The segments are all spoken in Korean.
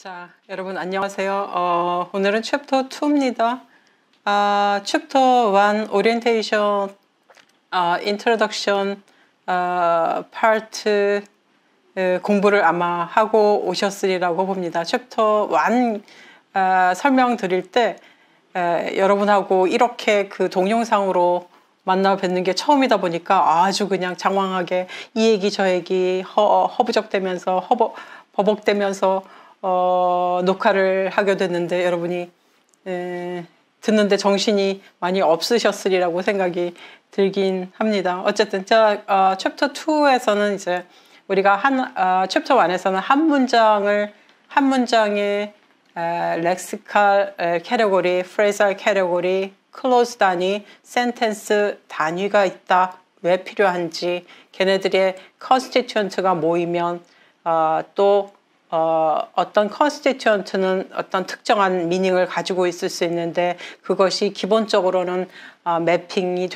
자, 여러분 안녕하세요. 오늘은 챕터 2입니다. 챕터 1 오리엔테이션, 인트로덕션 파트 공부를 아마 하고 오셨으리라고 봅니다. 챕터 1 설명드릴 때 여러분하고 이렇게 그 동영상으로 만나 뵙는 게 처음이다 보니까 아주 그냥 장황하게 이 얘기 저 얘기 허부적대면서 버벅대면서 녹화를 하게 됐는데 여러분이 듣는데 정신이 많이 없으셨으리라고 생각이 들긴 합니다. 어쨌든 챕터 2에서는 이제 우리가 챕터 1에서는 한 문장에 렉시칼 캐테고리, 프레이zal 캐테고리, 클로즈 단위, 센텐스 단위가 있다. 왜 필요한지, 걔네들의 컨스티튜언트가 모이면 또 어떤 컨스티튜언트는 어떤 특정한 미닝을 가지고 있을 수 있는데 그것이 기본적으로는 매핑이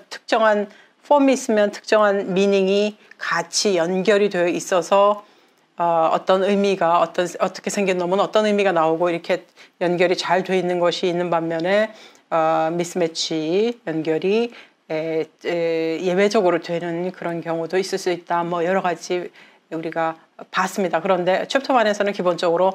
특정한 폼이 있으면 특정한 미닝이 같이 연결이 되어 있어서 어떤 의미가 어떻게 생긴 놈은 어떤 의미가 나오고 이렇게 연결이 잘 되어 있는 것이 있는 반면에 미스매치 연결이 예외적으로 되는 그런 경우도 있을 수 있다. 뭐 여러 가지 우리가 봤습니다. 그런데 챕터 1에서는 기본적으로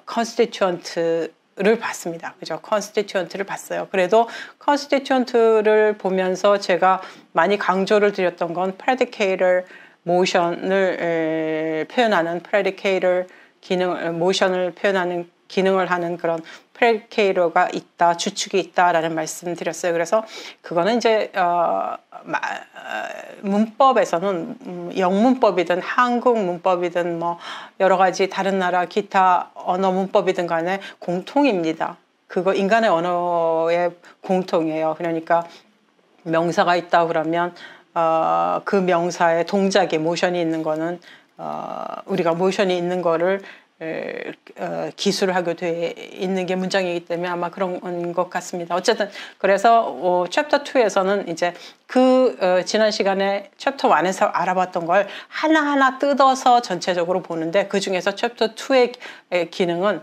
컨스티튜언트를 봤습니다. 그죠? 컨스티튜언트를 봤어요. 그래도 컨스티튜언트를 보면서 제가 많이 강조를 드렸던 건 predicator 모션을 표현하는 predicator 모션을 표현하는 기능을 하는 그런 프레디케이터가 있다, 주축이 있다라는 말씀 드렸어요. 그래서 그거는 이제 문법에서는 영문법이든 한국 문법이든 뭐 여러 가지 다른 나라 기타 언어 문법이든 간에 공통입니다. 그거 인간의 언어의 공통이에요. 그러니까 명사가 있다 그러면 그 명사의 동작에 모션이 있는 거는 우리가 모션이 있는 거를 기술을 하게 돼 있는 게 문장이기 때문에 아마 그런 것 같습니다. 어쨌든 그래서 챕터 2에서는 이제 지난 시간에 챕터 1에서 알아봤던 걸 하나하나 뜯어서 전체적으로 보는데 그 중에서 챕터 2의 기능은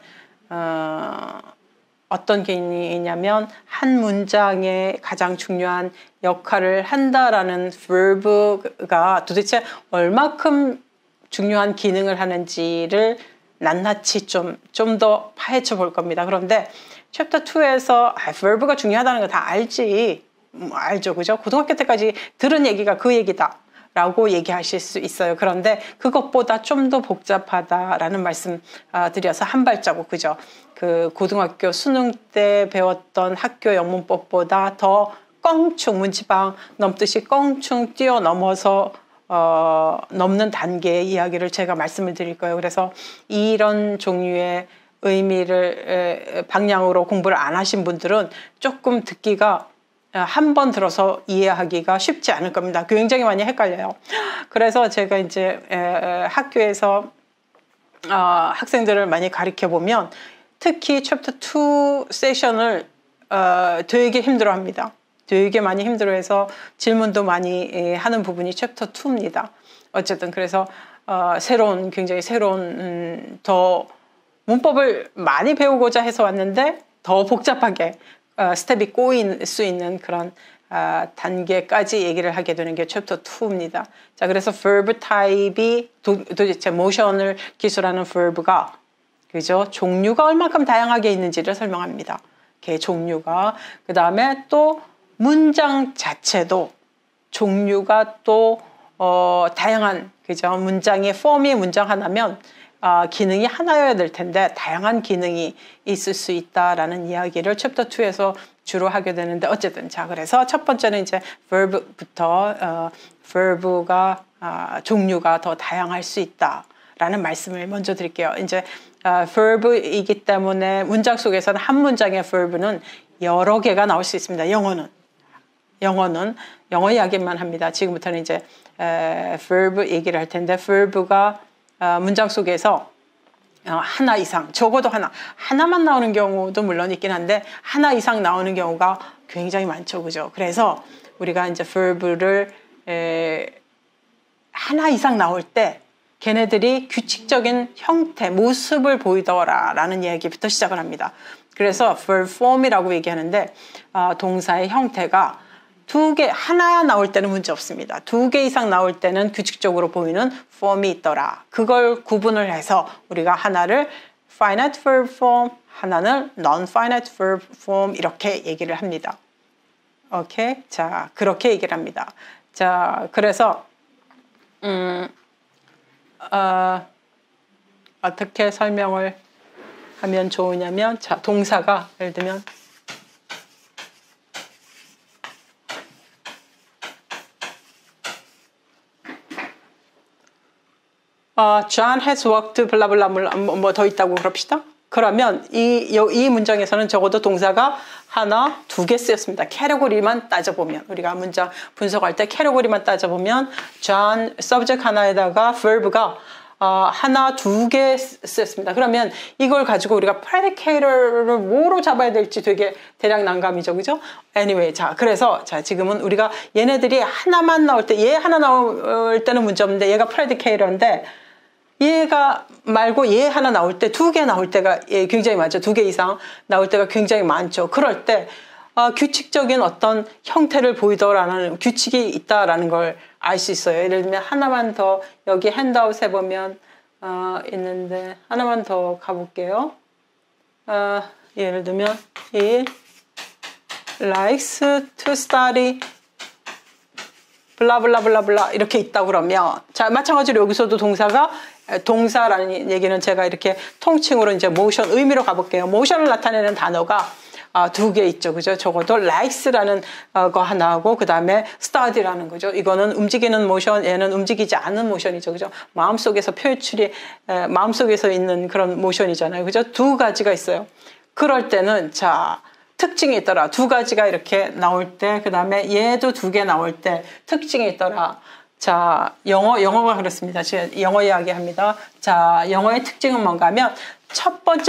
어떤 기능이냐면 한 문장에 가장 중요한 역할을 한다라는 verb가 도대체 얼마큼 중요한 기능을 하는지를 낱낱이 좀 더 파헤쳐 볼 겁니다. 그런데 챕터 2에서 verb가 중요하다는 거 다 알지. 알죠. 그죠? 고등학교 때까지 들은 얘기가 그 얘기다 라고 얘기하실 수 있어요. 그런데 그것보다 좀 더 복잡하다라는 말씀 드려서 한 발자국, 그죠? 그 고등학교 수능 때 배웠던 학교 영문법보다 더 껑충 문지방 넘듯이 껑충 뛰어넘어서 넘는 단계의 이야기를 제가 말씀을 드릴 거예요. 그래서 이런 종류의 의미를 방향으로 공부를 안 하신 분들은 조금 듣기가 한 번 들어서 이해하기가 쉽지 않을 겁니다. 굉장히 많이 헷갈려요. 그래서 제가 이제 학교에서 학생들을 많이 가르쳐 보면 특히 챕터 2 세션을 되게 힘들어 합니다. 되게 많이 힘들어해서 질문도 많이 하는 부분이 챕터 2입니다. 어쨌든 그래서 굉장히 새로운 더 문법을 많이 배우고자 해서 왔는데 더 복잡하게 스텝이 꼬일 수 있는 그런 단계까지 얘기를 하게 되는 게 챕터 2입니다. 자, 그래서 verb 타입이 도대체 모션을 기술하는 verb가 그죠? 종류가 얼마큼 다양하게 있는지를 설명합니다. 그 종류가 그 다음에 또 문장 자체도 종류가 또 다양한 그죠? 문장의 폼이 문장 하나면 기능이 하나여야 될 텐데 다양한 기능이 있을 수 있다라는 이야기를 챕터 2에서 주로 하게 되는데 어쨌든 자 그래서 첫 번째는 이제 verb부터 verb가 종류가 더 다양할 수 있다라는 말씀을 먼저 드릴게요. 이제 verb이기 때문에 문장 속에서는 한 문장의 verb는 여러 개가 나올 수 있습니다. 영어 이야기만 합니다. 지금부터는 이제 verb 얘기를 할 텐데 verb가 문장 속에서 하나 이상, 적어도 하나만 나오는 경우도 물론 있긴 한데 하나 이상 나오는 경우가 굉장히 많죠. 그죠? 그래서 우리가 이제 verb를 하나 이상 나올 때 걔네들이 규칙적인 형태, 모습을 보이더라라는 얘기부터 시작을 합니다. 그래서 verb form이라고 얘기하는데 동사의 형태가 두 개, 하나 나올 때는 문제 없습니다. 두 개 이상 나올 때는 규칙적으로 보이는 form이 있더라. 그걸 구분을 해서 우리가 하나를 finite verb form, 하나는 non-finite verb form 이렇게 얘기를 합니다. 오케이? 자, 그렇게 얘기를 합니다. 자, 그래서 어떻게 설명을 하면 좋으냐면, 자, 동사가 예를 들면 John has worked 블라블라 뭐 더 있다고 그럽시다. 그러면 이 문장에서는 적어도 동사가 하나, 두 개 쓰였습니다. 캐러고리만 따져보면, 우리가 문장 분석할 때 캐러고리만 따져보면 John subject 하나에다가 verb가 하나, 두 개 쓰였습니다. 그러면 이걸 가지고 우리가 predicator를 뭐로 잡아야 될지 되게 대략 난감이죠. 그죠? Anyway, 자, 그래서 자, 지금은 우리가 얘네들이 하나만 나올 때, 얘 하나 나올 때는 문제 없는데 얘가 predicator인데 얘가 말고 얘 하나 나올 때, 두 개 나올 때가 굉장히 많죠. 두 개 이상 나올 때가 굉장히 많죠. 그럴 때 규칙적인 어떤 형태를 보이더라는 규칙이 있다라는 걸 알 수 있어요. 예를 들면 하나만 더 여기 핸드아웃에 보면 있는데 하나만 더 가볼게요. 예를 들면 he likes to study 블라블라블라블라 이렇게 있다 그러면, 자, 마찬가지로 여기서도 동사라는 얘기는 제가 이렇게 통칭으로 이제 모션, 의미로 가볼게요. 모션을 나타내는 단어가 두 개 있죠. 그죠? 적어도 likes라는 거 하나하고 그 다음에 study라는 거죠. 이거는 움직이는 모션, 얘는 움직이지 않는 모션이죠. 그죠? 마음속에서 표출이 마음속에서 있는 그런 모션이잖아요. 그죠? 두 가지가 있어요. 그럴 때는 자, 특징이 있더라. 두 가지가 이렇게 나올 때, 그 다음에 얘도 두 개 나올 때 특징이 있더라. 자, 영어가 그렇습니다. 제가 영어 이야기합니다. 자, 영어의 특징은 뭔가 하면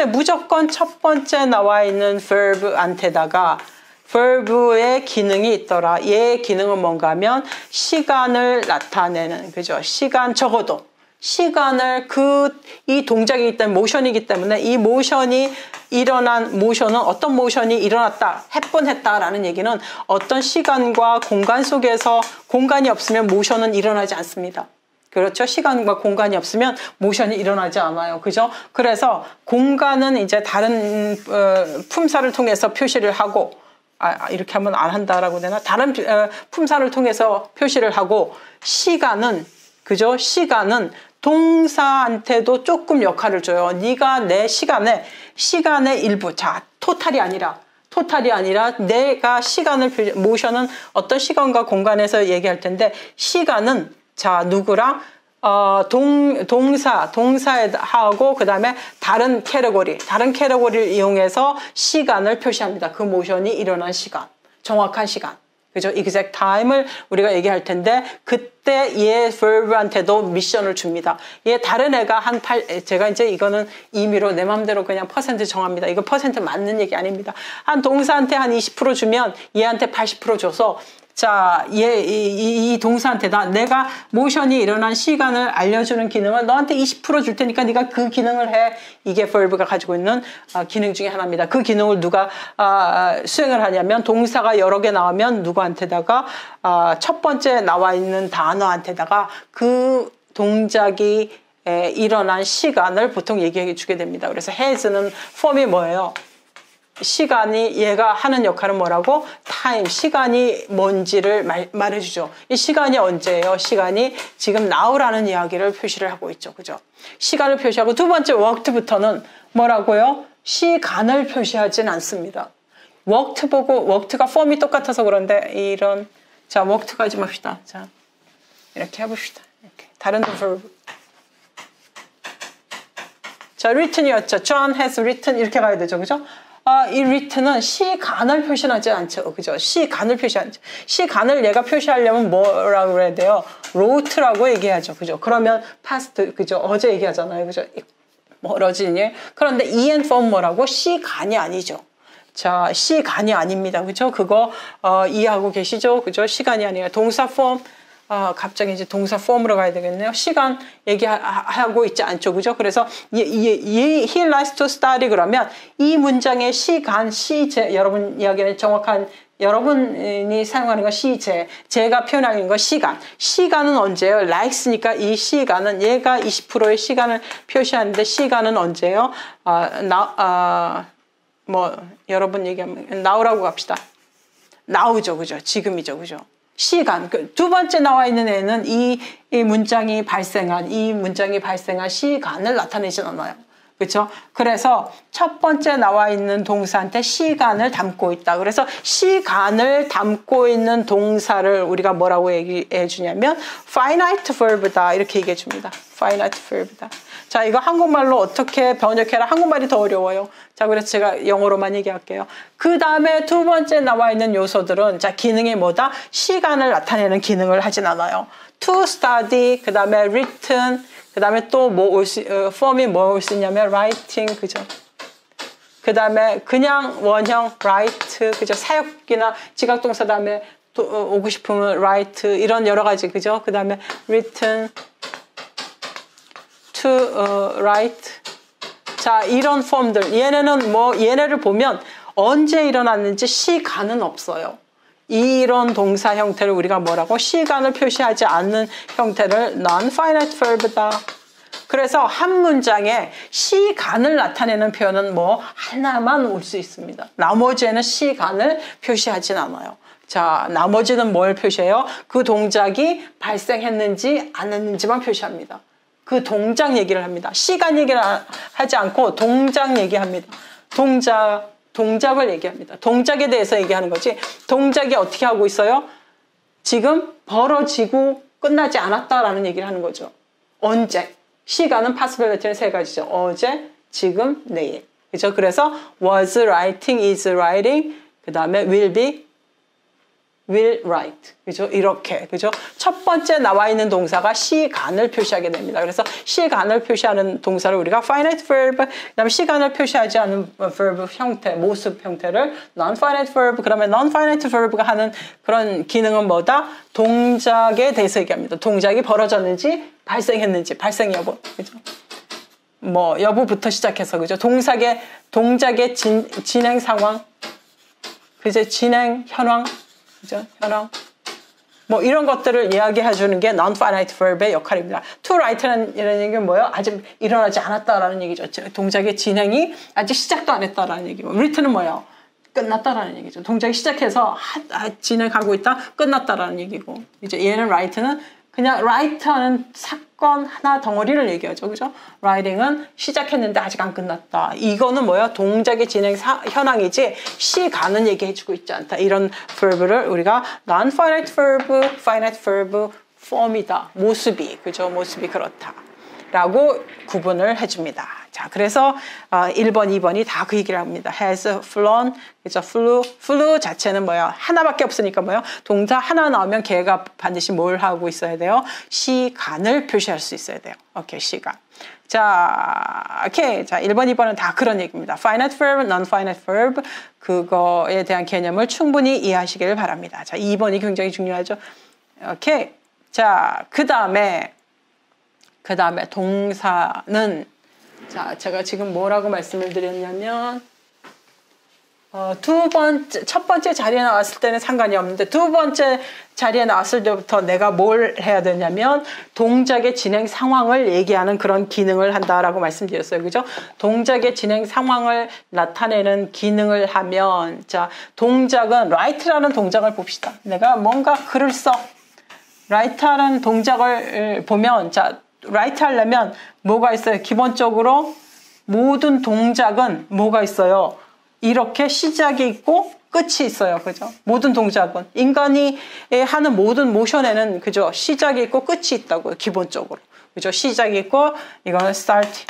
무조건 첫 번째 나와 있는 verb한테다가 verb의 기능이 있더라. 얘의 기능은 뭔가 하면 시간을 나타내는, 그죠? 적어도 시간을 이 동작이기 때문에, 모션이기 때문에 이 모션은 어떤 모션이 일어났다, 했다라는 얘기는 어떤 시간과 공간 속에서 공간이 없으면 모션은 일어나지 않습니다. 그렇죠? 시간과 공간이 없으면 모션이 일어나지 않아요. 그죠? 그래서 공간은 이제 다른 품사를 통해서 표시를 하고, 이렇게 하면 안 한다라고 되나? 다른 품사를 통해서 표시를 하고, 그죠? 시간은 동사한테도 조금 역할을 줘요. 네가 내 시간의 일부, 자, 토탈이 아니라 내가 모션은 어떤 시간과 공간에서 얘기할 텐데, 시간은 자, 누구랑 동사하고 그 다음에 다른 캐러고리를 이용해서 시간을 표시합니다. 그 모션이 일어난 시간, 정확한 시간. 그죠? exact time을 우리가 얘기할 텐데, 그때 얘 verb한테도 미션을 줍니다. 얘 다른 애가 제가 이제 이거는 임의로 내 맘대로 그냥 퍼센트 정합니다. 이거 퍼센트 맞는 얘기 아닙니다. 한 동사한테 한 20% 주면 얘한테 80% 줘서, 자, 이 동사한테다 내가 모션이 일어난 시간을 알려주는 기능을 너한테 20% 줄 테니까 네가 그 기능을 해. 이게 verb가 가지고 있는 기능 중에 하나입니다. 그 기능을 누가 수행을 하냐면, 동사가 여러 개 나오면 누구한테다가 첫 번째 나와 있는 단어한테다가 그 동작이 일어난 시간을 보통 얘기해 주게 됩니다. 그래서 has는 form이 뭐예요? 시간이, 얘가 하는 역할은 뭐라고? 타임, 시간이 뭔지를 말해주죠. 이 시간이 언제예요? 시간이 지금 now라는 이야기를 표시를 하고 있죠. 그죠? 시간을 표시하고, 두 번째 worked부터는 뭐라고요? 시간을 표시하진 않습니다. worked가 form이 똑같아서 그런데 자, worked가 좀 합시다. 자, 이렇게 해봅시다. 이렇게. 다른 verb. 자, written이었죠. John has written 이렇게 가야 되죠. 그죠? 이 written은 시간을 표시하지 않죠. 그죠? 시간을 얘가 표시하려면 뭐라고 그래야 돼요? wrote라고 얘기하죠. 그죠? 그러면 past, 그죠? 어제 얘기하잖아요. 그죠? 멀어지니. 그런데 en form 뭐라고? 시간이 아니죠. 자, 시간이 아닙니다. 그죠? 그거 이해하고 계시죠? 그죠? 시간이 아니라 동사 form, 갑자기 이제 동사 폼으로 가야 되겠네요. 시간 얘기하고 있지 않죠, 그죠? 그래서 he likes to study 그러면 이 문장의 시간, 시제, 여러분 이야기는 정확한 여러분이 사용하는 건 시제, 제가 표현하는 건 시간. 시간은 언제예요? likes니까 이 시간은 얘가 20%의 시간을 표시하는데 시간은 언제예요? 여러분 얘기하면 now라고 갑시다. now죠, 그죠? 지금이죠, 그죠? 시간. 두 번째 나와 있는 애는 이 문장이 발생한 시간을 나타내진 않아요. 그렇죠? 그래서 첫 번째 나와 있는 동사한테 시간을 담고 있다. 그래서 시간을 담고 있는 동사를 우리가 뭐라고 얘기해 주냐면 finite verb다. 이렇게 얘기해 줍니다. finite verb다. 자, 이거 한국말로 어떻게 번역해라? 한국말이 더 어려워요. 자, 그래서 제가 영어로만 얘기할게요. 그 다음에 두 번째 나와 있는 요소들은 자, 기능이 뭐다? 시간을 나타내는 기능을 하진 않아요. to study, 그 다음에 written, 그 다음에 또 form이 뭐 올 수 있냐면 writing, 그죠? 그 다음에 그냥 원형 write, 그죠? 사역이나 지각동사 다음에 또 오고 싶으면 write, 이런 여러 가지, 그죠? 그 다음에 written, to write. 자, 이런 폼들. 얘네를 보면 언제 일어났는지 시간은 없어요. 이런 동사 형태를 우리가 뭐라고? 시간을 표시하지 않는 형태를 non-finite verb다. 그래서 한 문장에 시간을 나타내는 표현은 뭐 하나만 올 수 있습니다. 나머지에는 시간을 표시하진 않아요. 자, 나머지는 뭘 표시해요? 그 동작이 발생했는지 안 했는지만 표시합니다. 그 동작 얘기를 합니다. 시간 얘기를 하지 않고 동작 얘기합니다. 동작을 얘기합니다. 동작에 대해서 얘기하는 거지. 동작이 어떻게 하고 있어요? 지금 벌어지고 끝나지 않았다라는 얘기를 하는 거죠. 언제? 시간은 possibility는 세 가지죠. 어제, 지금, 내일. 그죠? 그래서 was writing, is writing, 그 다음에 will be, will write. 그죠? 이렇게. 그죠? 첫 번째 나와 있는 동사가 시간을 표시하게 됩니다. 그래서 시간을 표시하는 동사를 우리가 finite verb, 그 다음에 시간을 표시하지 않는 verb 형태, 모습 형태를 non-finite verb, 그러면 non-finite verb가 하는 그런 기능은 뭐다? 동작에 대해서 얘기합니다. 동작이 벌어졌는지, 발생했는지, 발생 여부. 그죠? 뭐, 여부부터 시작해서, 그죠? 동작의 진행 상황, 그죠? 진행 현황, 그죠? 현황. 뭐 이런 것들을 이야기해 주는 게 non-finite verb의 역할입니다. to write라는 얘기는 뭐예요? 아직 일어나지 않았다라는 얘기죠. 동작의 진행이 아직 시작도 안 했다라는 얘기고, written은 뭐예요? 끝났다라는 얘기죠. 동작이 시작해서 진행하고 있다, 끝났다라는 얘기고, 이제 얘는 write는 그냥 write하는 사건 하나 덩어리를 얘기하죠. 그죠? writing은 시작했는데 아직 안 끝났다. 이거는 뭐야? 동작의 진행 현황이지 시간은 얘기해주고 있지 않다. 이런 verb를 우리가 non-finite verb, finite verb form이다. 모습이, 그죠? 모습이 그렇다. 라고 구분을 해줍니다. 자, 그래서 1번, 2번이 다 그 얘기를 합니다. has flown, 그죠? flew 자체는 뭐야? 하나밖에 없으니까 뭐야? 동사 하나 나오면 걔가 반드시 뭘 하고 있어야 돼요? 시간을 표시할 수 있어야 돼요. 오케이, 시간. 자, 오케이. 자, 1번, 2번은 다 그런 얘기입니다. finite verb, non-finite verb, 그거에 대한 개념을 충분히 이해하시길 바랍니다. 자, 2번이 굉장히 중요하죠. 오케이. 자, 그 다음에 동사는, 자, 제가 지금 뭐라고 말씀을 드렸냐면, 첫 번째 자리에 나왔을 때는 상관이 없는데, 두 번째 자리에 나왔을 때부터 내가 뭘 해야 되냐면, 동작의 진행 상황을 얘기하는 그런 기능을 한다라고 말씀드렸어요. 그죠? 동작의 진행 상황을 나타내는 기능을 하면, 자, 동작은, write라는 동작을 봅시다. 내가 뭔가 글을 써. write라는 동작을 보면, 자, write 하려면 뭐가 있어요? 기본적으로 모든 동작은 뭐가 있어요? 이렇게 시작이 있고 끝이 있어요. 그죠? 모든 동작은. 인간이 하는 모든 모션에는, 그죠? 시작이 있고 끝이 있다고요. 기본적으로. 그죠? 시작이 있고, 이거는 starting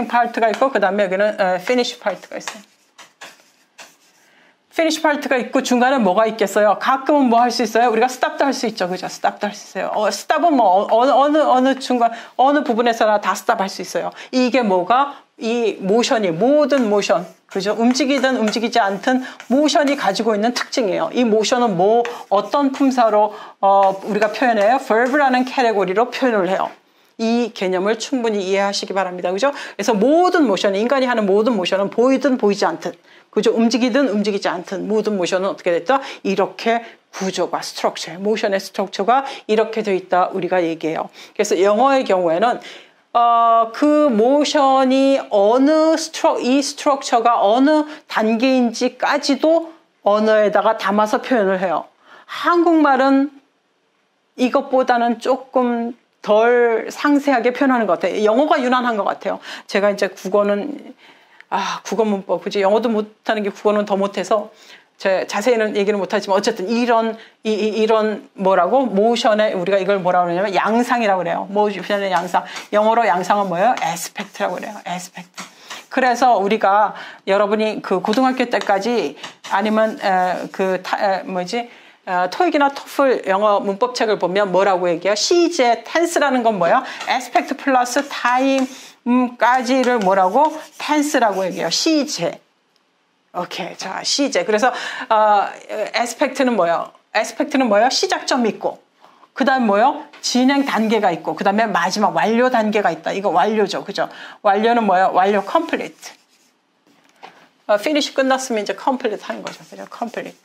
part가 있고, 그 다음에 여기는 finish part가 있어요. finish part가 있고 중간에 뭐가 있겠어요? 가끔은 뭐 할 수 있어요? 우리가 stop도 할 수 있죠. 그죠? stop도 할 수 있어요. stop은 뭐 어느 중간 어느 부분에서나 다 stop 할 수 있어요. 이게 뭐가 이 모션이 모든 모션, 그죠? 움직이든 움직이지 않든 모션이 가지고 있는 특징이에요. 이 모션은 어떤 품사로 우리가 표현해요? verb라는 카테고리로 표현을 해요. 이 개념을 충분히 이해하시기 바랍니다. 그죠? 그래서 모든 모션, 인간이 하는 모든 모션은 보이든 보이지 않든, 그죠? 움직이든 움직이지 않든 모든 모션은 어떻게 됐다? 이렇게 구조가, 스트럭처, 모션의 스트럭처가 이렇게 돼 있다 우리가 얘기해요. 그래서 영어의 경우에는 그 모션이 이 스트럭처가 어느 단계인지까지도 언어에다가 담아서 표현을 해요. 한국말은 이것보다는 조금 덜 상세하게 표현하는 것 같아요. 영어가 유난한 것 같아요. 제가 이제 국어는 국어 문법, 그지? 영어도 못하는 게 국어는 더 못해서 자세히는 얘기를 못하지만 어쨌든 이런 뭐라고 모션에 우리가 이걸 뭐라고 그러냐면 양상이라고 그래요. 모션의 양상. 영어로 양상은 뭐예요? 에스펙트라고 그래요. 에스펙트. 그래서 우리가 여러분이 그 고등학교 때까지 아니면 토익이나 토플 영어 문법책을 보면 뭐라고 얘기해요? 시제, 텐스라는 건 뭐예요? 에스펙트 플러스 타임까지를 뭐라고? 텐스라고 얘기해요. 시제. 오케이. 자, 시제. 그래서, 에스펙트는 뭐예요? 에스펙트는 뭐예요? 시작점이 있고. 그 다음 뭐예요? 진행 단계가 있고. 그 다음에 마지막 완료 단계가 있다. 이거 완료죠. 그죠? 완료는 뭐예요? 완료, complete. finish 끝났으면 이제 complete 하는 거죠. 그죠? complete.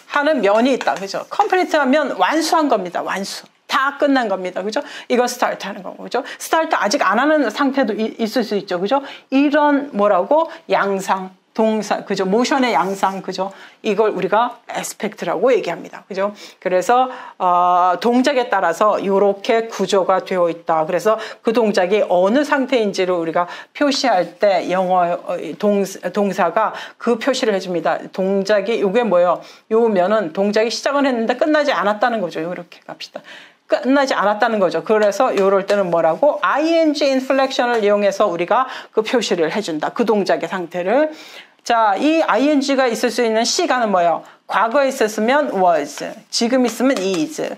하는 면이 있다. 그죠? complete 하면 완수한 겁니다. 완수. 다 끝난 겁니다. 그죠? 이거 스타트 하는 거고. 그죠? 스타트 아직 안 하는 상태도 있을 수 있죠. 그죠? 이런 뭐라고? 양상. 동사, 그죠? 모션의 양상, 그죠? 이걸 우리가 에스펙트라고 얘기합니다. 그죠? 그래서, 동작에 따라서 이렇게 구조가 되어 있다. 그래서 그 동작이 어느 상태인지를 우리가 표시할 때 영어 동사가 그 표시를 해줍니다. 동작이, 요게 뭐예요? 요면은 동작이 시작은 했는데 끝나지 않았다는 거죠. 이렇게 갑시다. 끝나지 않았다는 거죠. 그래서 이럴 때는 뭐라고? ing 인플렉션을 이용해서 우리가 그 표시를 해준다. 그 동작의 상태를. 자, 이 ing가 있을 수 있는 시간은 뭐예요? 과거에 있었으면 was, 지금 있으면 is,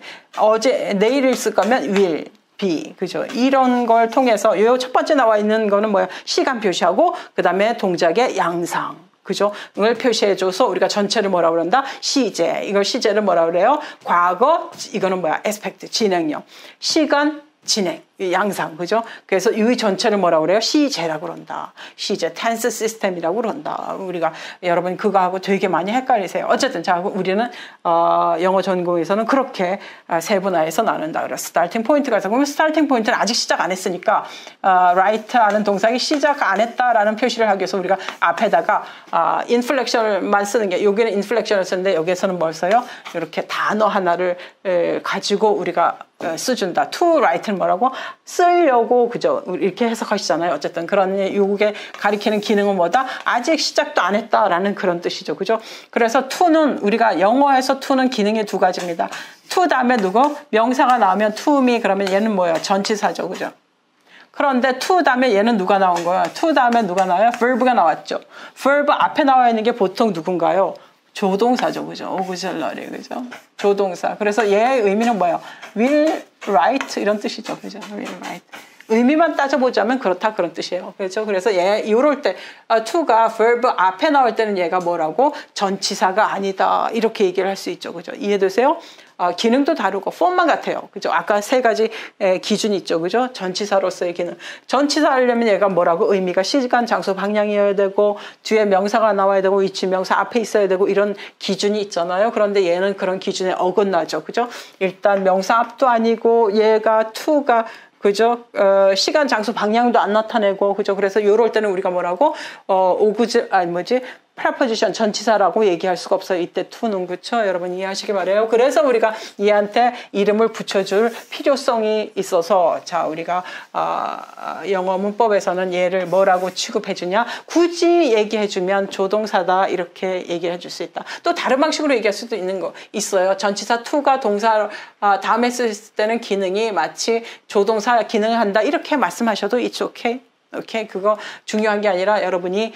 내일 있을 거면 will, be, 그죠? 이런 걸 통해서 요 첫 번째 나와 있는 거는 뭐예요? 시간 표시하고 그 다음에 동작의 양상. 그죠? 을 표시해줘서 우리가 전체를 뭐라 그런다? 시제. 이걸 시제를 뭐라 그래요? 과거, 이거는 뭐야? 에스펙트, 진행형. 시간, 진행, 양상, 그죠? 그래서 이 전체를 뭐라 그래요? 시제라고 그런다. 시제, 텐스 시스템이라고 그런다. 우리가, 여러분 그거하고 되게 많이 헷갈리세요. 어쨌든, 자, 우리는, 영어 전공에서는 그렇게 세분화해서 나눈다. 그래서 스타팅 포인트가 있어. 그러면 스타팅 포인트는 아직 시작 안 했으니까, write 하는 동작이 시작 안 했다라는 표시를 하기 위해서 우리가 앞에다가, 인플렉션을만 쓰는 게, 여기는 인플렉션을 쓰는데 여기에서는 뭘 써요? 이렇게 단어 하나를 가지고 우리가 써준다. to write는 뭐라고? 쓰려고, 그죠? 이렇게 해석하시잖아요. 어쨌든 그런 요게 가리키는 기능은 뭐다? 아직 시작도 안 했다라는 그런 뜻이죠. 그죠? 그래서 to는 우리가 영어에서 to는 기능이 두 가지입니다. to 다음에 누구? 명사가 나오면 to me 그러면 얘는 뭐예요? 전치사죠. 그죠? 그런데 to 다음에 얘는 누가 나온 거야? to 다음에 누가 나와요? verb가 나왔죠. verb 앞에 나와 있는 게 보통 누군가요? 조동사죠. 그죠? auxiliary. 그죠? 조동사. 그래서 얘의 의미는 뭐예요? will write 이런 뜻이죠. 그죠? will write. 의미만 따져보자면 그렇다 그런 뜻이에요. 그렇죠? 그래서 이럴 때 to가 verb 앞에 나올 때는 얘가 뭐라고? 전치사가 아니다. 이렇게 얘기를 할 수 있죠. 그죠? 이해되세요? 기능도 다르고 폼만 같아요. 그죠? 아까 세 가지 기준이 있죠. 그죠? 전치사로서의 기능. 전치사 하려면 얘가 뭐라고? 의미가 시간, 장소, 방향이어야 되고 뒤에 명사가 나와야 되고 위치 명사 앞에 있어야 되고 이런 기준이 있잖아요. 그런데 얘는 그런 기준에 어긋나죠. 그죠? 일단 명사 앞도 아니고 얘가 to가 그죠? 시간, 장소, 방향도 안 나타내고, 그죠? 그래서 요럴 때는 우리가 뭐라고? preposition 전치사라고 얘기할 수가 없어요. 이때 to는, 그쵸? 여러분 이해하시기 바래요. 그래서 우리가 얘한테 이름을 붙여줄 필요성이 있어서, 자, 우리가, 영어 문법에서는 얘를 뭐라고 취급해주냐? 굳이 얘기해주면 조동사다, 이렇게 얘기해 줄 수 있다. 또 다른 방식으로 얘기할 수도 있어요. 전치사 to가 동사, 다음에 쓸 때는 기능이 마치 조동사 기능을 한다, 이렇게 말씀하셔도 it's okay. 오케이? 그거 중요한 게 아니라 여러분이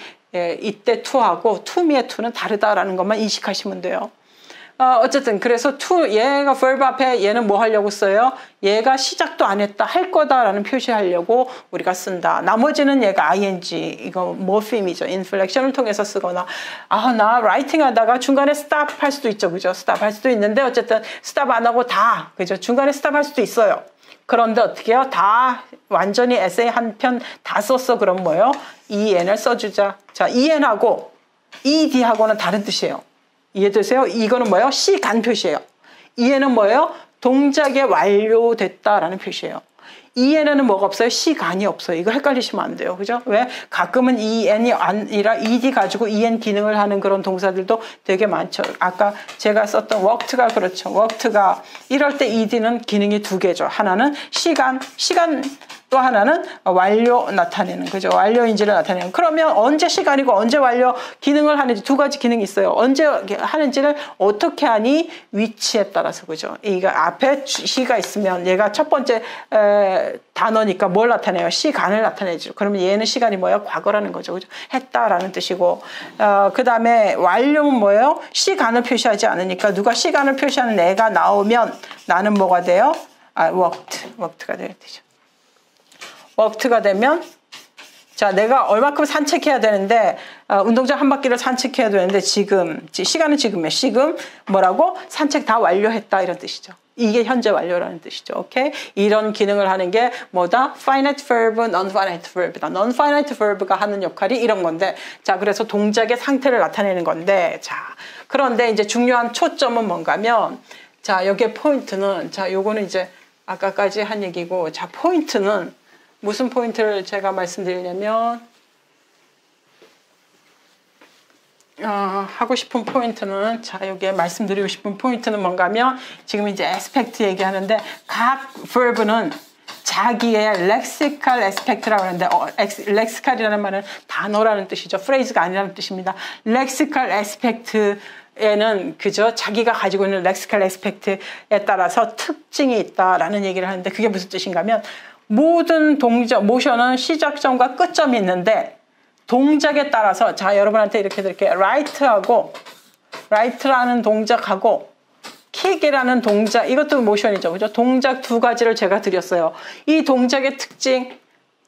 이때 to하고 to me의 to는 다르다라는 것만 인식하시면 돼요. 어쨌든 그래서 얘가 verb 앞에 얘는 뭐 하려고 써요? 얘가 시작도 안 했다 할 거다라는 표시하려고 우리가 쓴다. 나머지는 얘가 ing 이거 morpheme이죠. inflection을 통해서 쓰거나 나 writing 하다가 중간에 stop 할 수도 있죠, 그죠? stop 할 수도 있는데 어쨌든 stop 안 하고 다 그죠? 중간에 stop 할 수도 있어요. 그런데 어떻게 해요? 다 완전히 에세이 한 편 다 썼어. 그럼 뭐예요? en을 써주자. 자, en하고 ed하고는 다른 뜻이에요. 이해되세요? 이거는 뭐예요? 시간 표시예요. en은 뭐예요? 동작이 완료됐다라는 표시예요. en에는 뭐가 없어요? 시간이 없어요. 이거 헷갈리시면 안 돼요. 그죠? 왜? 가끔은 en이 아니라 ed 가지고 en 기능을 하는 그런 동사들도 되게 많죠. 아까 제가 썼던 worked가 그렇죠. worked가 이럴 때 ed는 기능이 두 개죠. 하나는 시간 또 하나는 완료 나타내는 그죠. 완료인지를 나타내는. 그러면 언제 시간이고 언제 완료 기능을 하는지 두 가지 기능이 있어요. 언제 하는지를 어떻게 하니? 위치에 따라서 그죠. 이거 앞에 시가 있으면 얘가 첫 번째 단어니까 뭘 나타내요? 시간을 나타내죠. 그러면 얘는 시간이 뭐예요? 과거라는 거죠. 그죠? 했다라는 뜻이고 그 다음에 완료는 뭐예요? 시간을 표시하지 않으니까 누가 시간을 표시하는 애가 나오면 나는 뭐가 돼요? worked가 되죠. worked가 되면 자 내가 얼마큼 산책해야 되는데 운동장 한 바퀴를 산책해야 되는데 지금 시간은 지금이에요. 지금 뭐라고? 산책 다 완료했다 이런 뜻이죠. 이게 현재 완료라는 뜻이죠. 오케이? 이런 기능을 하는 게 뭐다? finite verb, non-finite verb이다. non-finite verb가 하는 역할이 이런 건데 자 그래서 동작의 상태를 나타내는 건데 자 그런데 이제 중요한 초점은 뭔가면 자 여기에 포인트는 자 요거는 이제 아까까지 한 얘기고 자 포인트는 무슨 포인트를 제가 말씀드리냐면 하고 싶은 포인트는 자 여기에 말씀드리고 싶은 포인트는 뭔가면 지금 이제 aspect 얘기하는데 각 verb는 자기의 lexical aspect라고 하는데 lexical이라는 말은 단어라는 뜻이죠. phrase가 아니라는 뜻입니다. lexical aspect에는 그저 자기가 가지고 있는 lexical aspect에 따라서 특징이 있다라는 얘기를 하는데 그게 무슨 뜻인가 하면 모든 동작, 모션은 시작점과 끝점이 있는데 동작에 따라서 자 여러분한테 이렇게 드릴게요. right라는 동작하고 kick이라는 동작 이것도 모션이죠. 그죠? 동작 두 가지를 제가 드렸어요. 이 동작의 특징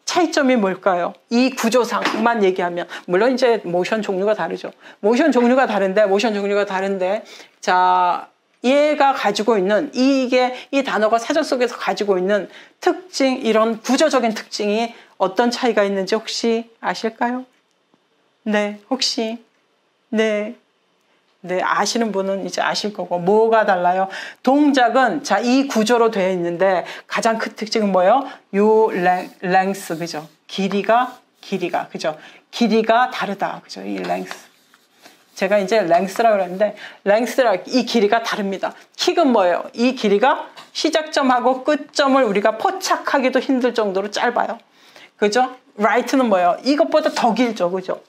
차이점이 뭘까요? 이 구조상만 얘기하면 물론 이제 모션 종류가 다르죠. 모션 종류가 다른데 자 얘가 가지고 있는 이 단어가 사전 속에서 가지고 있는 특징 이런 구조적인 특징이 어떤 차이가 있는지 혹시 아실까요? 네, 혹시 네, 아시는 분은 이제 아실 거고 뭐가 달라요? 동작은 자 이 구조로 되어 있는데 가장 큰 특징은 뭐예요? 요 length 그죠? 길이가 그죠? 길이가 다르다 그죠? 이 length. 제가 이제 length라고 그랬는데 이 길이가 다릅니다. 킥은 뭐예요? 이 길이가 시작점하고 끝점을 우리가 포착하기도 힘들 정도로 짧아요. 그죠? right는 뭐예요? 이것보다 더 길죠. 그죠?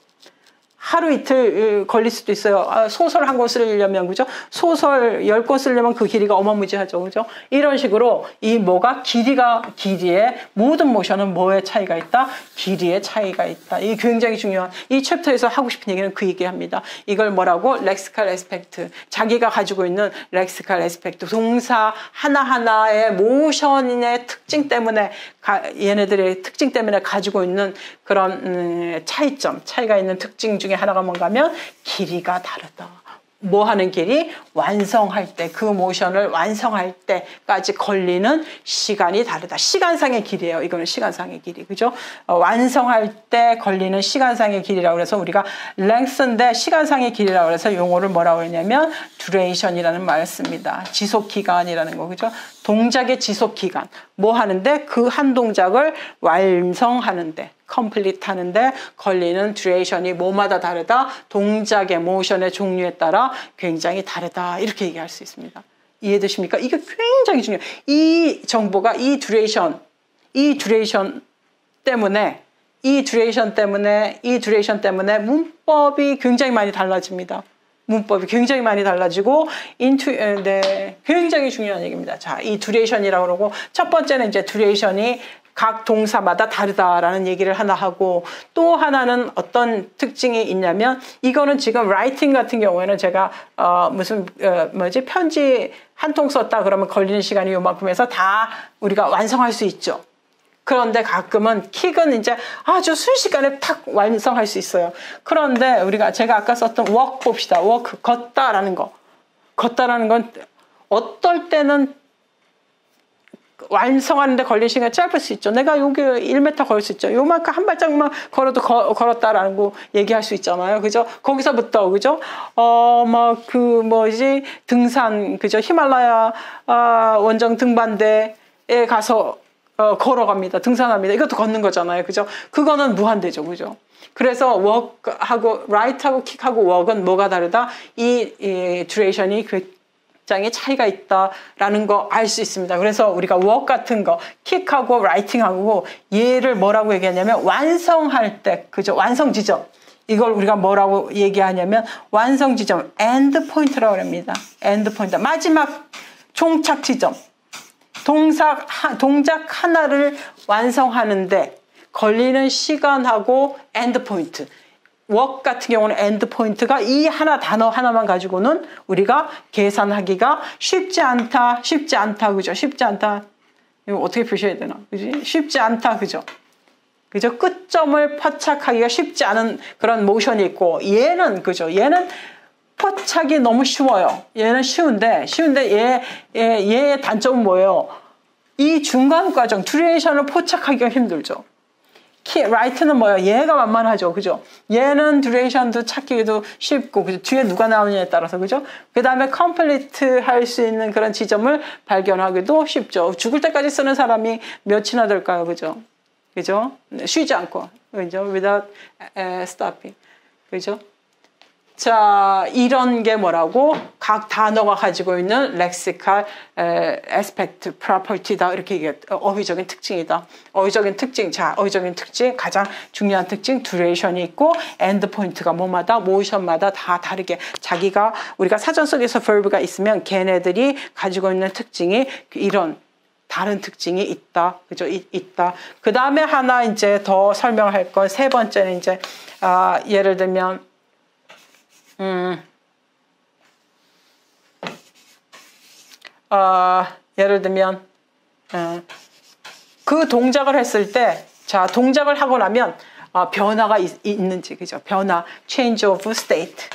하루 이틀 걸릴 수도 있어요. 소설 한 권 쓰려면 그죠? 소설 10권 쓰려면 그 길이가 어마무지하죠. 그죠? 이런 식으로 이 뭐가 길이의 모든 모션은 뭐의 차이가 있다? 길이의 차이가 있다. 이게 굉장히 중요한 이 챕터에서 하고 싶은 얘기는 그 얘기합니다. 이걸 뭐라고? lexical aspect. 자기가 가지고 있는 lexical aspect. 동사 하나하나의 모션의 특징 때문에 얘네들의 특징 때문에 가지고 있는 그런 차이가 있는 특징 중에 하나가 뭔가 하면 길이가 다르다. 뭐 하는 길이? 완성할 때, 그 모션을 완성할 때까지 걸리는 시간이 다르다. 시간상의 길이에요. 이거는 시간상의 길이. 그죠? 완성할 때 걸리는 시간상의 길이라고 해서 우리가 length인데 시간상의 길이라고 해서 용어를 뭐라고 했냐면 duration이라는 말을 씁니다. 지속기간이라는 거. 그죠? 동작의 지속기간. 뭐 하는데? 그 한 동작을 완성하는데. complete 하는데 걸리는 duration이 뭐마다 다르다? 동작의 모션의 종류에 따라 굉장히 다르다. 이렇게 얘기할 수 있습니다. 이해되십니까? 이게 굉장히 중요해요. 이 정보가 이 duration 때문에 문법이 굉장히 많이 달라집니다. 문법이 굉장히 많이 달라지고 굉장히 중요한 얘기입니다. 자, 이 duration이라고 그러고 첫 번째는 이제 duration이 각 동사마다 다르다라는 얘기를 하나 하고, 또 하나는 어떤 특징이 있냐면, 이거는 지금 writing 같은 경우에는 제가 편지 한 통 썼다 그러면 걸리는 시간이 요만큼 해서 다 우리가 완성할 수 있죠. 그런데 가끔은 킥은 이제 아주 순식간에 탁 완성할 수 있어요. 그런데 제가 아까 썼던 walk 봅시다. walk, 걷다라는 거. 걷다라는 건 어떨 때는 완성하는데 걸린 시간이 짧을 수 있죠. 내가 여기 1m 걸을 수 있죠. 요만큼 한 발짝만 걸어도 걸었다라는 거 얘기할 수 있잖아요. 그죠? 거기서부터, 그죠? 등산, 그죠? 히말라야, 원정 등반대에 가서, 걸어갑니다. 등산합니다. 이것도 걷는 거잖아요. 그죠? 그거는 무한대죠. 그죠? 그래서 walk하고, right하고 kick하고 walk은 뭐가 다르다? 이 duration이 굉장히 차이가 있다라는 거 알 수 있습니다. 그래서 우리가 walk 같은 거, kick하고 writing하고 얘를 뭐라고 얘기하냐면 완성할 때, 그죠? 완성 지점. 이걸 우리가 뭐라고 얘기하냐면 완성 지점, end point라고 합니다. end point. 마지막 종착 지점. 동작 하나를 완성하는데 걸리는 시간하고 end point. work 같은 경우는 end point가 이 단어 하나만 가지고는 우리가 계산하기가 쉽지 않다, 그죠? 쉽지 않다. 이거 어떻게 표시해야 되나? 그지? 쉽지 않다, 그죠? 그죠? 끝점을 포착하기가 쉽지 않은 그런 모션이 있고, 얘는, 그죠? 얘는 포착이 너무 쉬워요. 얘는 쉬운데 얘의 단점은 뭐예요? 이 중간 과정, 듀레이션을 포착하기가 힘들죠. 라이트는 뭐예요? 얘가 만만하죠. 그죠? 얘는 듀레이션도 찾기도 쉽고, 그죠? 뒤에 누가 나오느냐에 따라서, 그죠? 그 다음에 컴플리트 할 수 있는 그런 지점을 발견하기도 쉽죠. 죽을 때까지 쓰는 사람이 몇이나 될까요? 그죠? 그죠? 쉬지 않고, 그죠? without stopping. 그죠? 자, 이런 게 뭐라고? 각 단어가 가지고 있는 lexical aspect, property다. 이렇게 얘기해요. 어휘적인 특징이다. 어휘적인 특징. 자, 어휘적인 특징, 가장 중요한 특징, duration이 있고, end point가 뭐마다, motion마다 다 다르게. 우리가 사전 속에서 verb가 있으면 걔네들이 가지고 있는 특징이 이런 다른 특징이 있다. 그죠? 있다. 그 다음에 하나 이제 더 설명할 건 세 번째는 이제, 예를 들면, 예를 들면, 그 동작을 했을 때, 자, 동작을 하고 나면, 변화가 있는지, 그죠? change of state.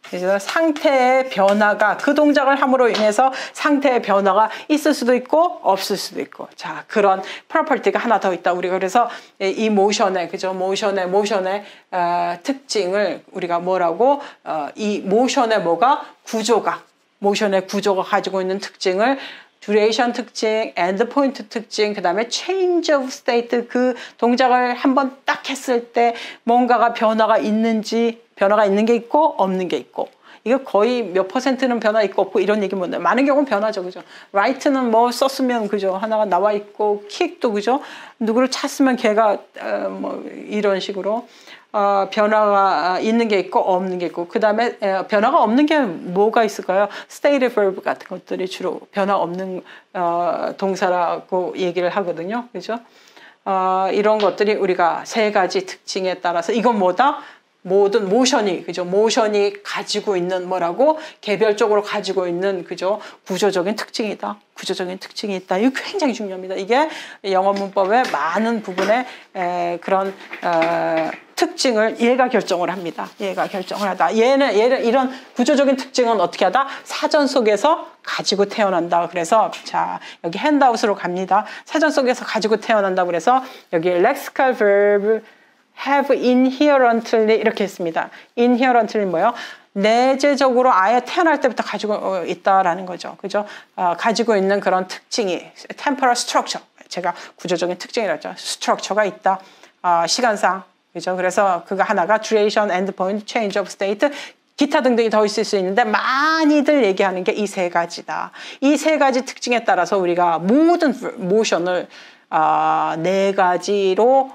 그래서 상태의 변화가, 그 동작을 함으로 인해서 상태의 변화가 있을 수도 있고, 없을 수도 있고. 자, 그런 property가 하나 더 있다. 우리가 그래서 이 모션의, 그죠? 모션의 특징을 우리가 뭐라고, 이 모션의 모션의 구조가 가지고 있는 특징을 duration 특징, end point 특징, 그 다음에 change of state, 그 동작을 한번 딱 했을 때 뭔가가 변화가 있는 게 있고 없는 게 있고, 이거 거의 몇 %는 변화 있고 없고 이런 얘기 뭔데, 많은 경우는 변화죠. 그죠? right는 뭐 썼으면, 그죠? 하나가 나와 있고, kick도, 그죠? 누구를 찼으면 걔가 이런 식으로 변화가 있는 게 있고 없는 게 있고, 그 다음에 변화가 없는 게 뭐가 있을까요? stative verb 같은 것들이 주로 변화 없는 동사라고 얘기를 하거든요. 그죠? 이런 것들이 우리가 세 가지 특징에 따라서, 이건 뭐다? 모든 모션이, 그죠? 모션이 가지고 있는 뭐라고? 개별적으로 가지고 있는, 그죠? 구조적인 특징이다. 구조적인 특징이 있다. 이거 굉장히 중요합니다. 이게 영어 문법의 많은 부분에 그런 특징을 얘가 결정을 합니다. 얘가 결정을 하다. 얘는 이런 구조적인 특징은 어떻게 하다? 사전 속에서 가지고 태어난다. 그래서 자, 여기 핸드아웃으로 갑니다. 사전 속에서 가지고 태어난다. 그래서 여기 lexical verb have inherently 이렇게 했습니다. inherently 뭐예요? 내재적으로 아예 태어날 때부터 가지고 있다라는 거죠. 그죠? 가지고 있는 그런 특징이 temporal structure. 제가 구조적인 특징이라고 했죠. structure가 있다. 시간상. 그죠? 그래서 그거 하나가 duration, end point, change of state, 기타 등등이 더 있을 수 있는데 많이들 얘기하는 게 이 세 가지다. 이 세 가지 특징에 따라서 우리가 모든 모션을 네 가지로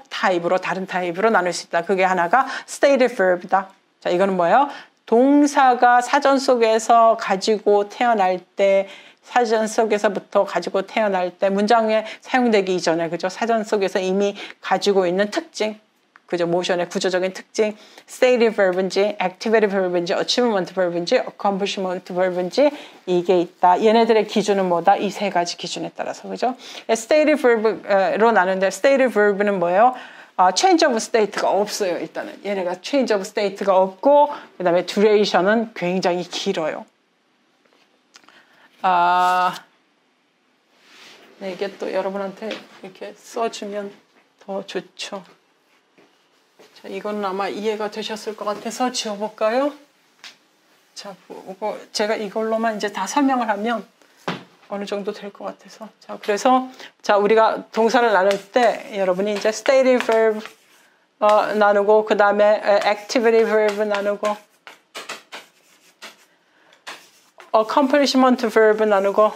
다른 타입으로 나눌 수 있다. 그게 하나가 stative verb다. 자, 이거는 뭐예요? 동사가 사전 속에서 가지고 태어날 때 사전 속에서부터 가지고 태어날 때 문장에 사용되기 이전에 그죠? 사전 속에서 이미 가지고 있는 특징, 그죠? 모션의 구조적인 특징, stative verb인지, activative verb인지, achievement verb인지, accomplishment verb인지 이게 있다. 얘네들의 기준은 뭐다? 이 세 가지 기준에 따라서 그죠? stative verb로 나누는데 stative verb는 뭐예요? change of state가 없어요. 일단은 얘네가 change of state가 없고 그 다음에 duration은 굉장히 길어요. 네, 이게 또 여러분한테 이렇게 써주면 더 좋죠. 자, 이건 아마 이해가 되셨을 것 같아서 지워볼까요? 자, 제가 이걸로만 이제 다 설명을 하면 어느 정도 될 것 같아서. 자, 그래서, 자, 우리가 동사를 나눌 때 여러분이 이제 stative verb 나누고, 그 다음에 activity verb 나누고, accomplishment verb 나누고,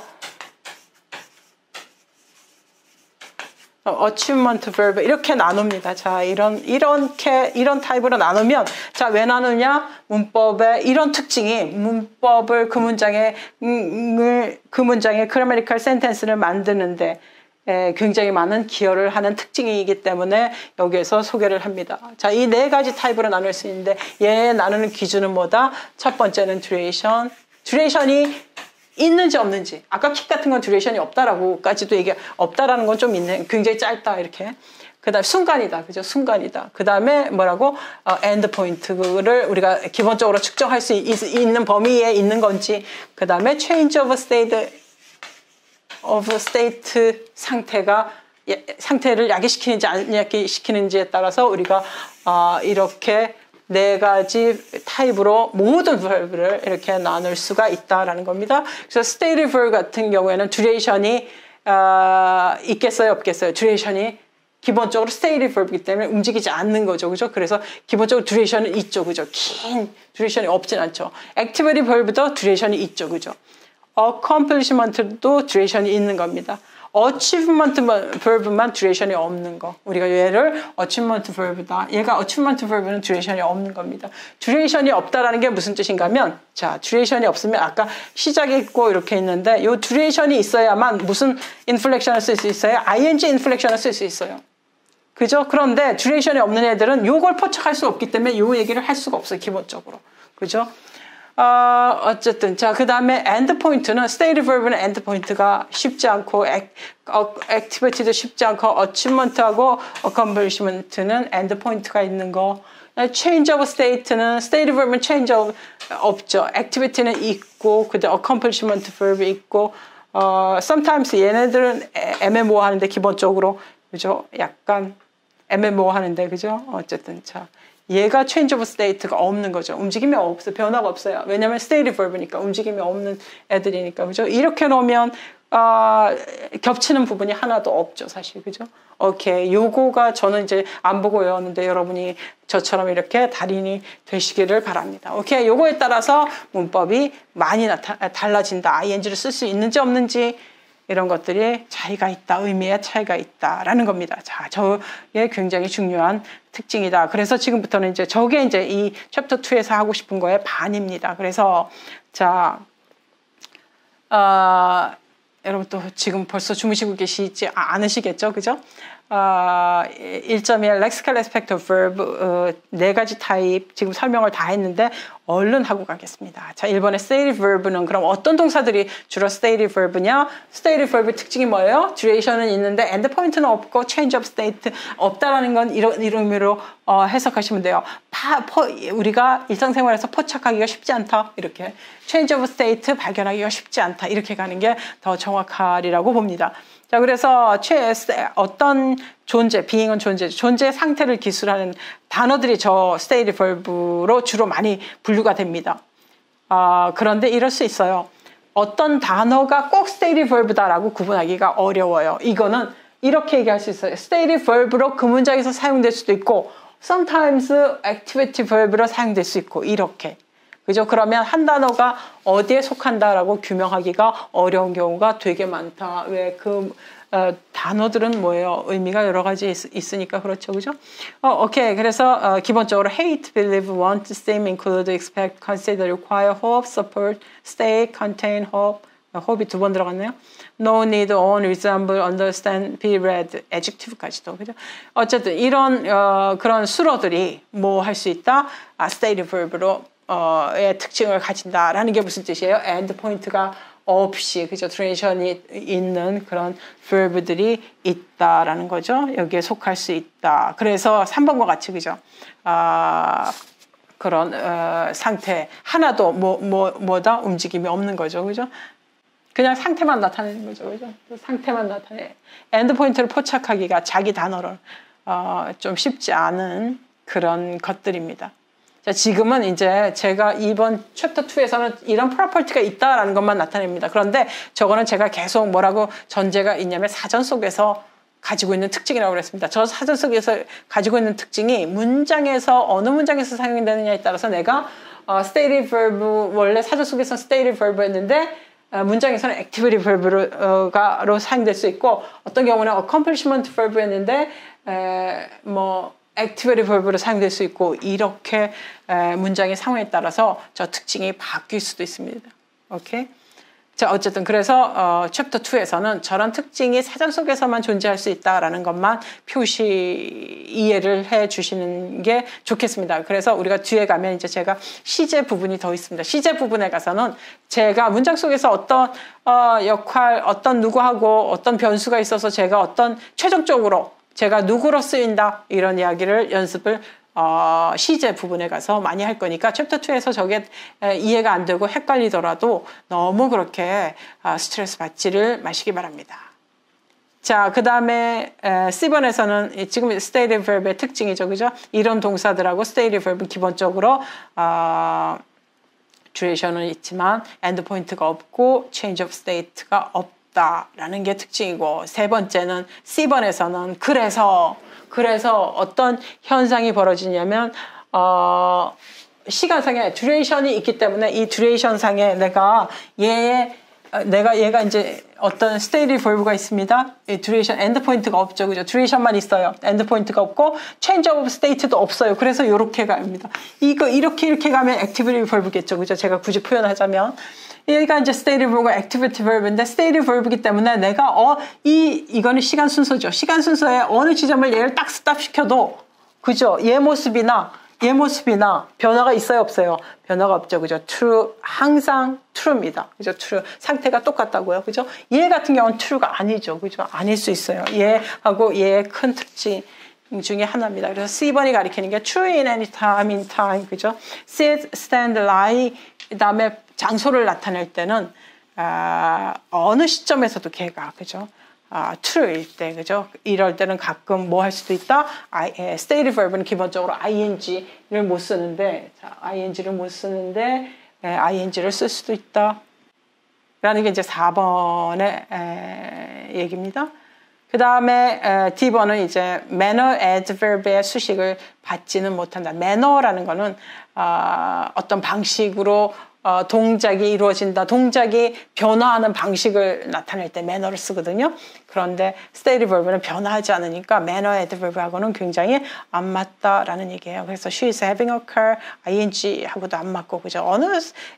achievement verb 이렇게 나눕니다. 자, 이런 타입으로 나누면 자, 왜 나누냐? 문법의 이런 특징이 문법을 그 문장의 grammatical sentence를 만드는데 굉장히 많은 기여를 하는 특징이기 때문에 여기에서 소개를 합니다. 자, 이 네 가지 타입으로 나눌 수 있는데 얘 나누는 기준은 뭐다? 첫 번째는 duration. duration이 있는지 없는지. 아까 킥 같은 건 듀레이션이 없다라고까지도 없다라는 건 좀 있네. 굉장히 짧다 이렇게. 그다음 순간이다, 그죠? 순간이다. 그다음에 뭐라고? 엔드 포인트를 우리가 기본적으로 측정할 수 있는 범위에 있는 건지. 그다음에 change of state 상태를 야기시키는지 안 야기시키는지에 따라서 우리가 이렇게 네 가지 타입으로 모든 verb를 이렇게 나눌 수가 있다라는 겁니다. 그래서 stative verb 같은 경우에는 duration이 있겠어요, 없겠어요? duration이 기본적으로 stative verb이기 때문에 움직이지 않는 거죠, 그죠? 그래서 기본적으로 duration은 있죠, 그죠? 긴 duration이 없진 않죠. activity verb도 duration이 있죠, 그죠? accomplishment도 duration이 있는 겁니다. achievement verb만 duration이 없는 거. 우리가 얘를 achievement verb다. 얘가 achievement verb는 duration이 없는 겁니다. duration이 없다라는 게 무슨 뜻인가 하면, 자, duration이 없으면 아까 시작에 있고 이렇게 있는데, 요 duration이 있어야만 무슨 inflection을 쓸 수 있어요? ing inflection을 쓸 수 있어요. 그죠? 그런데 duration이 없는 애들은 요걸 포착할 수 없기 때문에 요 얘기를 할 수가 없어요, 기본적으로. 그죠? 어쨌든 자, 그 다음에 end point는 stative verb는 end point가 쉽지 않고 activity도 쉽지 않고 achievement하고 accomplishment는 end point가 있는 거. change of state는 stative verb은 change of 없죠. activity는 있고 그다음 accomplishment verb이 있고 sometimes 얘네들은 애매모호하는데 기본적으로 그죠? 약간 애매모호하는데 그죠? 어쨌든 자. 얘가 change of state가 없는 거죠. 움직임이 없어요. 변화가 없어요. 왜냐면 stative verb니까. 움직임이 없는 애들이니까. 그죠? 이렇게 놓으면, 겹치는 부분이 하나도 없죠. 사실. 그죠? 오케이. 요거가 저는 이제 안 보고 외웠는데 여러분이 저처럼 이렇게 달인이 되시기를 바랍니다. 오케이. 요거에 따라서 문법이 많이 달라진다. ing를 쓸 수 있는지 없는지. 이런 것들이 차이가 있다, 의미의 차이가 있다라는 겁니다. 자, 저게 굉장히 중요한 특징이다. 그래서 지금부터는 이제 저게 이제 이 챕터 2에서 하고 싶은 거의 반입니다. 그래서 자, 여러분 또 지금 벌써 주무시고 계시지 않으시겠죠, 그죠? 1.1 lexical aspect of verb 네 가지 타입 지금 설명을 다 했는데 얼른 하고 가겠습니다. 자, 1번의 stative verb는 그럼 어떤 동사들이 주로 stative verb냐? stative verb의 특징이 뭐예요? duration은 있는데 end point는 없고 change of state 없다라는 건 이런 의미로 해석하시면 돼요. 우리가 일상생활에서 포착하기가 쉽지 않다. 이렇게 change of state 발견하기가 쉽지 않다. 이렇게 가는 게 더 정확하리라고 봅니다. 자, 그래서 어떤 존재, being은 존재 상태를 기술하는 단어들이 저 stative verb로 주로 많이 분류가 됩니다. 그런데 이럴 수 있어요. 어떤 단어가 꼭 stative verb다라고 구분하기가 어려워요. 이거는 이렇게 얘기할 수 있어요. stative verb로 그 문장에서 사용될 수도 있고, sometimes activity verb로 사용될 수 있고, 이렇게. 그죠? 그러면 한 단어가 어디에 속한다라고 규명하기가 어려운 경우가 되게 많다. 왜 단어들은 뭐예요? 의미가 여러 가지 있으니까 그렇죠, 그죠? 오케이. 그래서 기본적으로 hate, believe, want, seem, include, expect, consider, require, hope, support, stay, contain, hope, hope이 두 번 들어갔네요. No need, own, resemble, understand, be read, adjective까지도. 그죠? 어쨌든 이런 그런 수로들이 뭐 할 수 있다? stative verb로 의 특징을 가진다라는 게 무슨 뜻이에요? end point가 없이, 그죠? 듀레이션이 있는 그런 verb들이 있다라는 거죠. 여기에 속할 수 있다. 그래서 3번과 같이, 그죠? 그런 상태 하나도 뭐다 움직임이 없는 거죠, 그죠? 그냥 상태만 나타내는 거죠, 그죠? 상태만 나타내. 엔드 포인트를 포착하기가 자기 단어로 좀 쉽지 않은 그런 것들입니다. 자, 지금은 이제 제가 이번 챕터 2에서는 이런 프로퍼티가 있다라는 것만 나타냅니다. 그런데 저거는 제가 계속 뭐라고 전제가 있냐면 사전 속에서 가지고 있는 특징이라고 그랬습니다. 저 사전 속에서 가지고 있는 특징이 문장에서 어느 문장에서 사용되느냐에 따라서 내가 stative verb, 원래 사전 속에서 stative verb였는데 문장에서는 activity verb로 사용될 수 있고, 어떤 경우는 accomplishment verb였는데 뭐 activity verb로 사용될 수 있고, 이렇게 문장의 상황에 따라서 저 특징이 바뀔 수도 있습니다. 오케이? 자, 어쨌든 그래서 챕터 2에서는 저런 특징이 사전 속에서만 존재할 수 있다라는 것만 이해를 해 주시는 게 좋겠습니다. 그래서 우리가 뒤에 가면 이제 제가 시제 부분이 더 있습니다. 시제 부분에 가서는 제가 문장 속에서 어떤 역할, 어떤 누구하고 어떤 변수가 있어서 제가 어떤 최종적으로 제가 누구로 쓰인다, 이런 이야기를 연습을 시제 부분에 가서 많이 할 거니까 챕터 2에서 저게 이해가 안 되고 헷갈리더라도 너무 그렇게 스트레스 받지를 마시기 바랍니다. 자, 그 다음에 C번에서는 지금 stative verb의 특징이죠, 그죠? 이런 동사들하고 stative verb은 기본적으로 duration은 있지만 end point가 없고 change of state가 없다라는 게 특징이고, 세 번째는 C번에서는 그래서 어떤 현상이 벌어지냐면 시간상에 듀레이션이 있기 때문에 이 듀레이션 상에 내가 얘가 이제 어떤 stative verb가 있습니다. 이 듀레이션 엔드 포인트가 없죠, 그죠? 듀레이션만 있어요. 엔드 포인트가 없고 change of state도 없어요. 그래서 이렇게 갑니다. 이렇게 가면 activity verb겠죠, 그죠? 제가 굳이 표현하자면 얘가 이제 stative verb과 activity verb인데 stative verb이기 때문에 내가 이거는 시간 순서죠. 시간 순서에 어느 지점을 얘를 딱 스탑시켜도, 그죠? 얘 모습이나 변화가 있어요, 없어요? 변화가 없죠, 그죠? true, 항상 true입니다, 그죠? true, 상태가 똑같다고요, 그죠? 얘 같은 경우는 true가 아니죠, 그죠? 아닐 수 있어요. 얘하고 얘의 큰 특징 중에 하나입니다. 그래서 C번이 가리키는 게 true in any time, in time, 그죠? sit, stand, lie, 그 다음에 장소를 나타낼 때는 어느 시점에서도 걔가, 그죠? true일 때, 그죠? 이럴 때는 가끔 뭐 할 수도 있다? stative verb는 기본적으로 ing를 못 쓰는데, ing를 쓸 수도 있다. 라는 게 이제 4번의 얘기입니다. 그 다음에 D번은 이제 manner adverb의 수식을 받지는 못한다. manner라는 거는 어떤 방식으로 동작이 이루어진다, 동작이 변화하는 방식을 나타낼 때 manner를 쓰거든요. 그런데 stative verb는 변화하지 않으니까 manner adverb하고는 굉장히 안 맞다라는 얘기예요. 그래서 she is having a car, ing하고도 안 맞고, 그죠?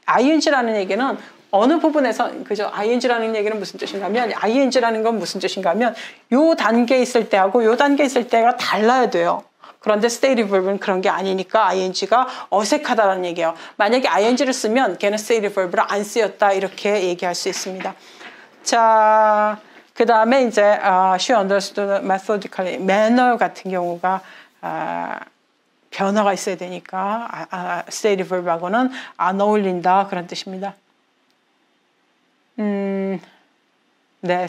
ing라는 얘기는 어느 부분에서, 그죠? ing라는 얘기는 무슨 뜻인가면, ing라는 건 무슨 뜻인가면 요 단계에 있을 때하고 요 단계에 있을 때가 달라야 돼요. 그런데 stative verb는 그런 게 아니니까 ing가 어색하다는 얘기예요. 만약에 ing를 쓰면 걔는 stative verb를 안 쓰였다, 이렇게 얘기할 수 있습니다. 자, 그 다음에 이제 she understood methodically, manner 같은 경우가 변화가 있어야 되니까 stative verb하고는 안 어울린다, 그런 뜻입니다. 네,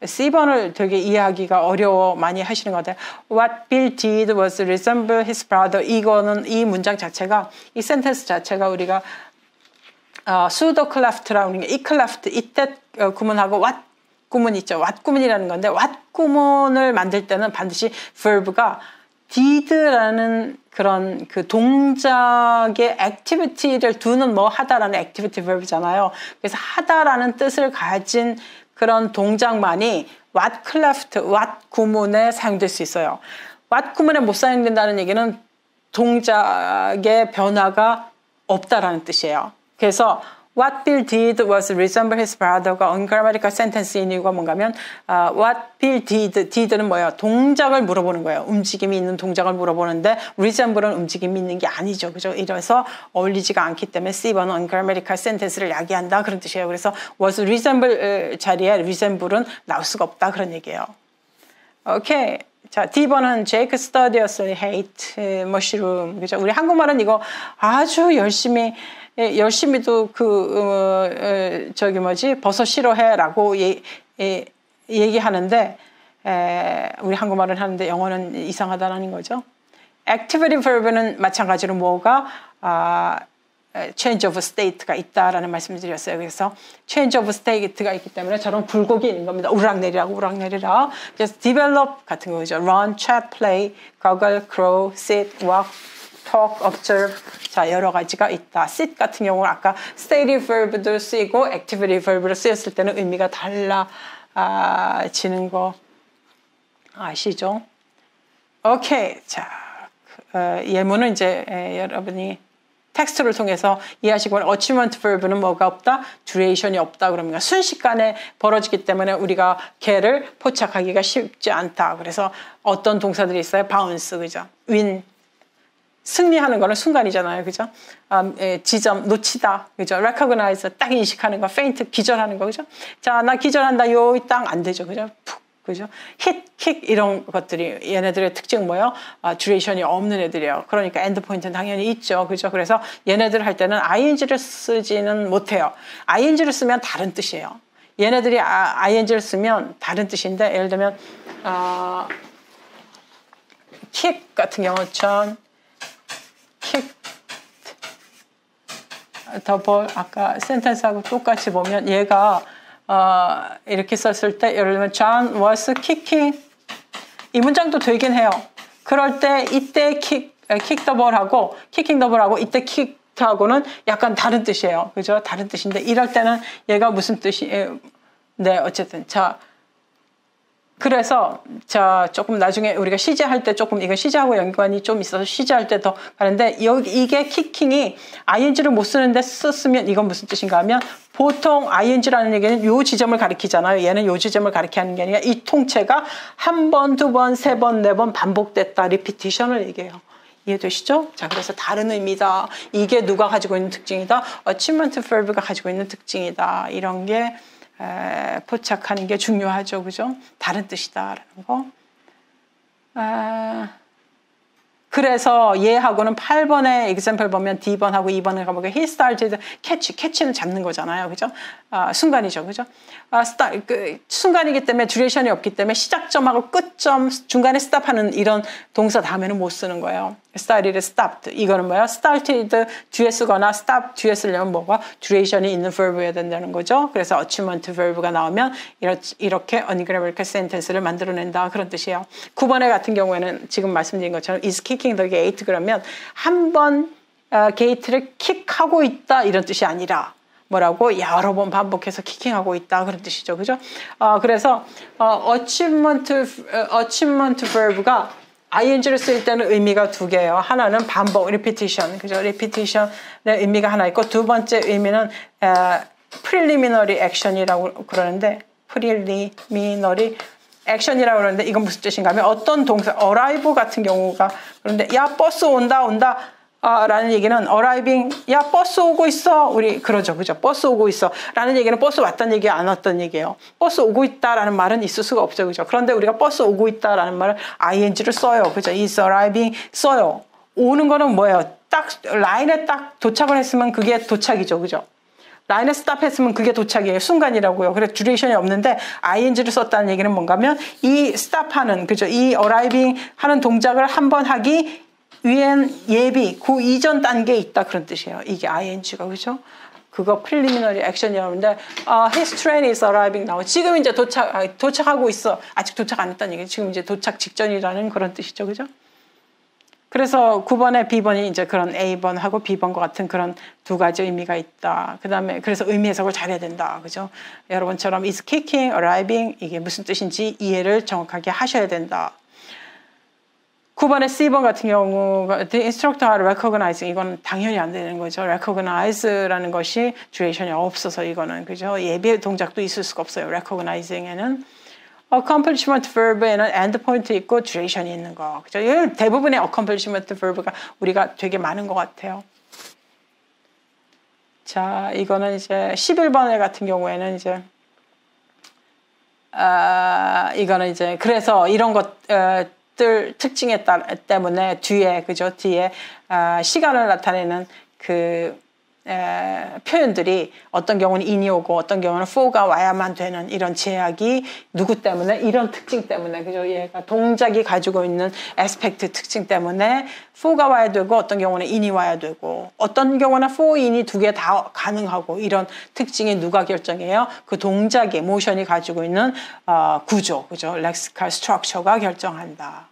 C번을 되게 이해하기가 어려워 많이 하시는 것 같아요. What Bill did was resemble his brother. 이 문장 자체가, 이 센텐스 자체가 우리가 pseudo cleft라고 하는 게, 이 cleft, 이때 구문하고 what 구문 있죠. what 구문이라는 건데, what 구문을 만들 때는 반드시 verb가 did라는 그런 그 동작의 activity를 두는 뭐 하다라는 activity verb이잖아요. 그래서 하다라는 뜻을 가진 그런 동작만이 what cleft, what 구문에 사용될 수 있어요. what 구문에 못 사용된다는 얘기는 동작의 변화가 없다라는 뜻이에요. 그래서 What Bill did was resemble his brother가 ungrammatical sentence인 이유가 뭔가 하면 What Bill did는 뭐예요? 동작을 물어보는 거예요. 움직임이 있는 동작을 물어보는데 resemble은 움직임이 있는 게 아니죠. 그죠? 이래서 어울리지가 않기 때문에 C번은 ungrammatical sentence를 야기한다 그런 뜻이에요. 그래서 was resemble 자리에 resemble은 나올 수가 없다 그런 얘기예요. 오케이. 자, D번은 Jake studiously hate mushroom. 그죠? 우리 한국말은 이거 아주 열심히도 버섯 싫어해라고 얘기하는데, 우리 한국말은 하는데 영어는 이상하다는 거죠. Activity verb는 마찬가지로 뭐가, change of state가 있다라는 말씀을 드렸어요. 그래서 change of state가 있기 때문에 저런 굴곡이 있는 겁니다. 우락내리라. 그래서 develop 같은 거죠. run, chat, play, goggle, crow, sit, walk, talk, observe. 자, 여러 가지가 있다. sit 같은 경우는 아까 stative verb도 쓰이고 activity verb로 쓰였을 때는 의미가 달라지는 거 아시죠? 오케이. 자, 예문은 이제 여러분이 텍스트를 통해서 이해하시고 achievement verb는 뭐가 없다? duration이 없다. 그러면 순식간에 벌어지기 때문에 우리가 걔를 포착하기가 쉽지 않다. 그래서 어떤 동사들이 있어요? bounce, 그죠? win. 승리하는 거는 순간이잖아요. 그죠? 지점, 놓치다. 그죠? recognize, 딱 인식하는 거. faint, 기절하는 거. 그죠? 자, 나 기절한다. 요 땅 안 되죠. 그죠? 푹. 그죠? 킥 이런 것들이 얘네들의 특징 뭐예요? 듀레이션이 없는 애들이에요. 그러니까 엔드 포인트는 당연히 있죠. 그죠? 그래서 얘네들 할 때는 ing를 쓰지는 못해요. ing를 쓰면 다른 뜻이에요. 얘네들이 ing를 쓰면 다른 뜻인데 예를 들면 킥 같은 경우 전 킥 더블 아까 센텐스하고 똑같이 보면 얘가 이렇게 썼을 때 예를 들면 John was kicking 이 문장도 되긴 해요. 그럴 때 이때 kick double하고 kicking double하고 이때 kick하고는 약간 다른 뜻이에요. 그죠? 다른 뜻인데 이럴 때는 얘가 무슨 뜻이에요? 네, 어쨌든 자 그래서 자 조금 나중에 우리가 시제할 때 조금 이거 시제하고 연관이 좀 있어서 시제할 때 더 가는데 여기 이게 kicking이 ing를 못 쓰는데 썼으면 이건 무슨 뜻인가 하면 보통 ing라는 얘기는 요 지점을 가리키잖아요. 얘는 요 지점을 가리키는 게 아니라 이 통째가 한 번, 두 번, 세 번, 네 번 반복됐다. 리피티션을 얘기해요. 이해되시죠? 자, 그래서 다른 의미다. 이게 누가 가지고 있는 특징이다. achievement verb가 가지고 있는 특징이다. 이런 게 포착하는 게 중요하죠. 그죠? 다른 뜻이다라는 거. 그래서 얘하고는 8번의 example 보면 D번하고 2번을 가보면 he started catch는 잡는 거잖아요. 그죠? 순간이죠. 그죠? 순간이기 때문에 듀레이션이 없기 때문에 시작점하고 끝점 중간에 stop하는 이런 동사 다음에는 못 쓰는 거예요. started, stopped. 이거는 뭐야? started 뒤에 쓰거나 stop 뒤에 쓰려면 뭐가? 듀레이션이 있는 verb여야 된다는 거죠. 그래서 achievement verb가 나오면 이렇게 ungrammatical sentence를 만들어낸다. 그런 뜻이에요. 9번에 같은 경우에는 지금 말씀드린 것처럼 is kicking the gate 그러면 한 번 게이트를 킥하고 있다 이런 뜻이 아니라 뭐라고 여러 번 반복해서 킥킹하고 있다 그런 뜻이죠. 그죠? 그래서 achievement verb가 ing를 쓸 때는 의미가 두 개예요. 하나는 반복, repetition. 그죠? repetition의 의미가 하나 있고 두 번째 의미는 preliminary action이라고 그러는데 preliminary action이라고 그러는데 이건 무슨 뜻인가 하면 어떤 동사 arrive 같은 경우가 그런데 야 버스 온다 라는 얘기는 arriving 야 버스 오고 있어 우리 그러죠. 그죠? 버스 오고 있어 라는 얘기는 버스 왔다는 얘기 안 왔다는 얘기예요. 버스 오고 있다라는 말은 있을 수가 없죠. 그죠? 그런데 우리가 버스 오고 있다라는 말은 ing를 써요. 그죠? is arriving 써요. 오는 거는 뭐예요? 딱 라인에 딱 도착을 했으면 그게 도착이죠. 그죠? 라인에 스탑했으면 그게 도착이에요. 순간이라고요. 그래서 듀레이션이 없는데 ing를 썼다는 얘기는 뭔가 하면 이 스탑하는 그죠? 이 arriving 하는 동작을 한 번 하기 위엔 예비, 그 이전 단계에 있다 그런 뜻이에요. 이게 ing가 그죠? 그거 preliminary action이라고 하는데 his train is arriving now. 지금 이제 도착하고 있어. 아직 도착 안 했다는 얘기죠. 지금 이제 도착 직전이라는 그런 뜻이죠. 그죠? 그래서 9번에 B번이 이제 그런 A번하고 B번과 같은 그런 두 가지 의미가 있다. 그 다음에 그래서 의미 해석을 잘해야 된다. 그죠? 여러분처럼 is kicking, arriving 이게 무슨 뜻인지 이해를 정확하게 하셔야 된다. 9번의 C번 같은 경우 the instructor recognizing 이건 당연히 안 되는 거죠. recognize라는 것이 듀레이션이 없어서 이거는 그죠. 예비 동작도 있을 수가 없어요. recognizing에는 accomplishment verb에는 end point 있고 듀레이션이 있는 거 그죠. 대부분의 accomplishment verb가 우리가 되게 많은 것 같아요. 자, 이거는 이제 11번에 같은 경우에는 이제 이거는 이제 그래서 이런 것들 특징에 때문에 뒤에 그죠 뒤에 시간을 나타내는 그 표현들이 어떤 경우는 in이 오고 어떤 경우는 for가 와야만 되는 이런 제약이 누구 때문에 이런 특징 때문에 그죠 얘가 동작이 가지고 있는 aspect 특징 때문에 for가 와야 되고 어떤 경우는 in이 와야 되고 어떤 경우는 for, in이 두 개 다 가능하고 이런 특징이 누가 결정해요? 그 동작의 모션이 가지고 있는 구조 그죠 lexical structure가 결정한다.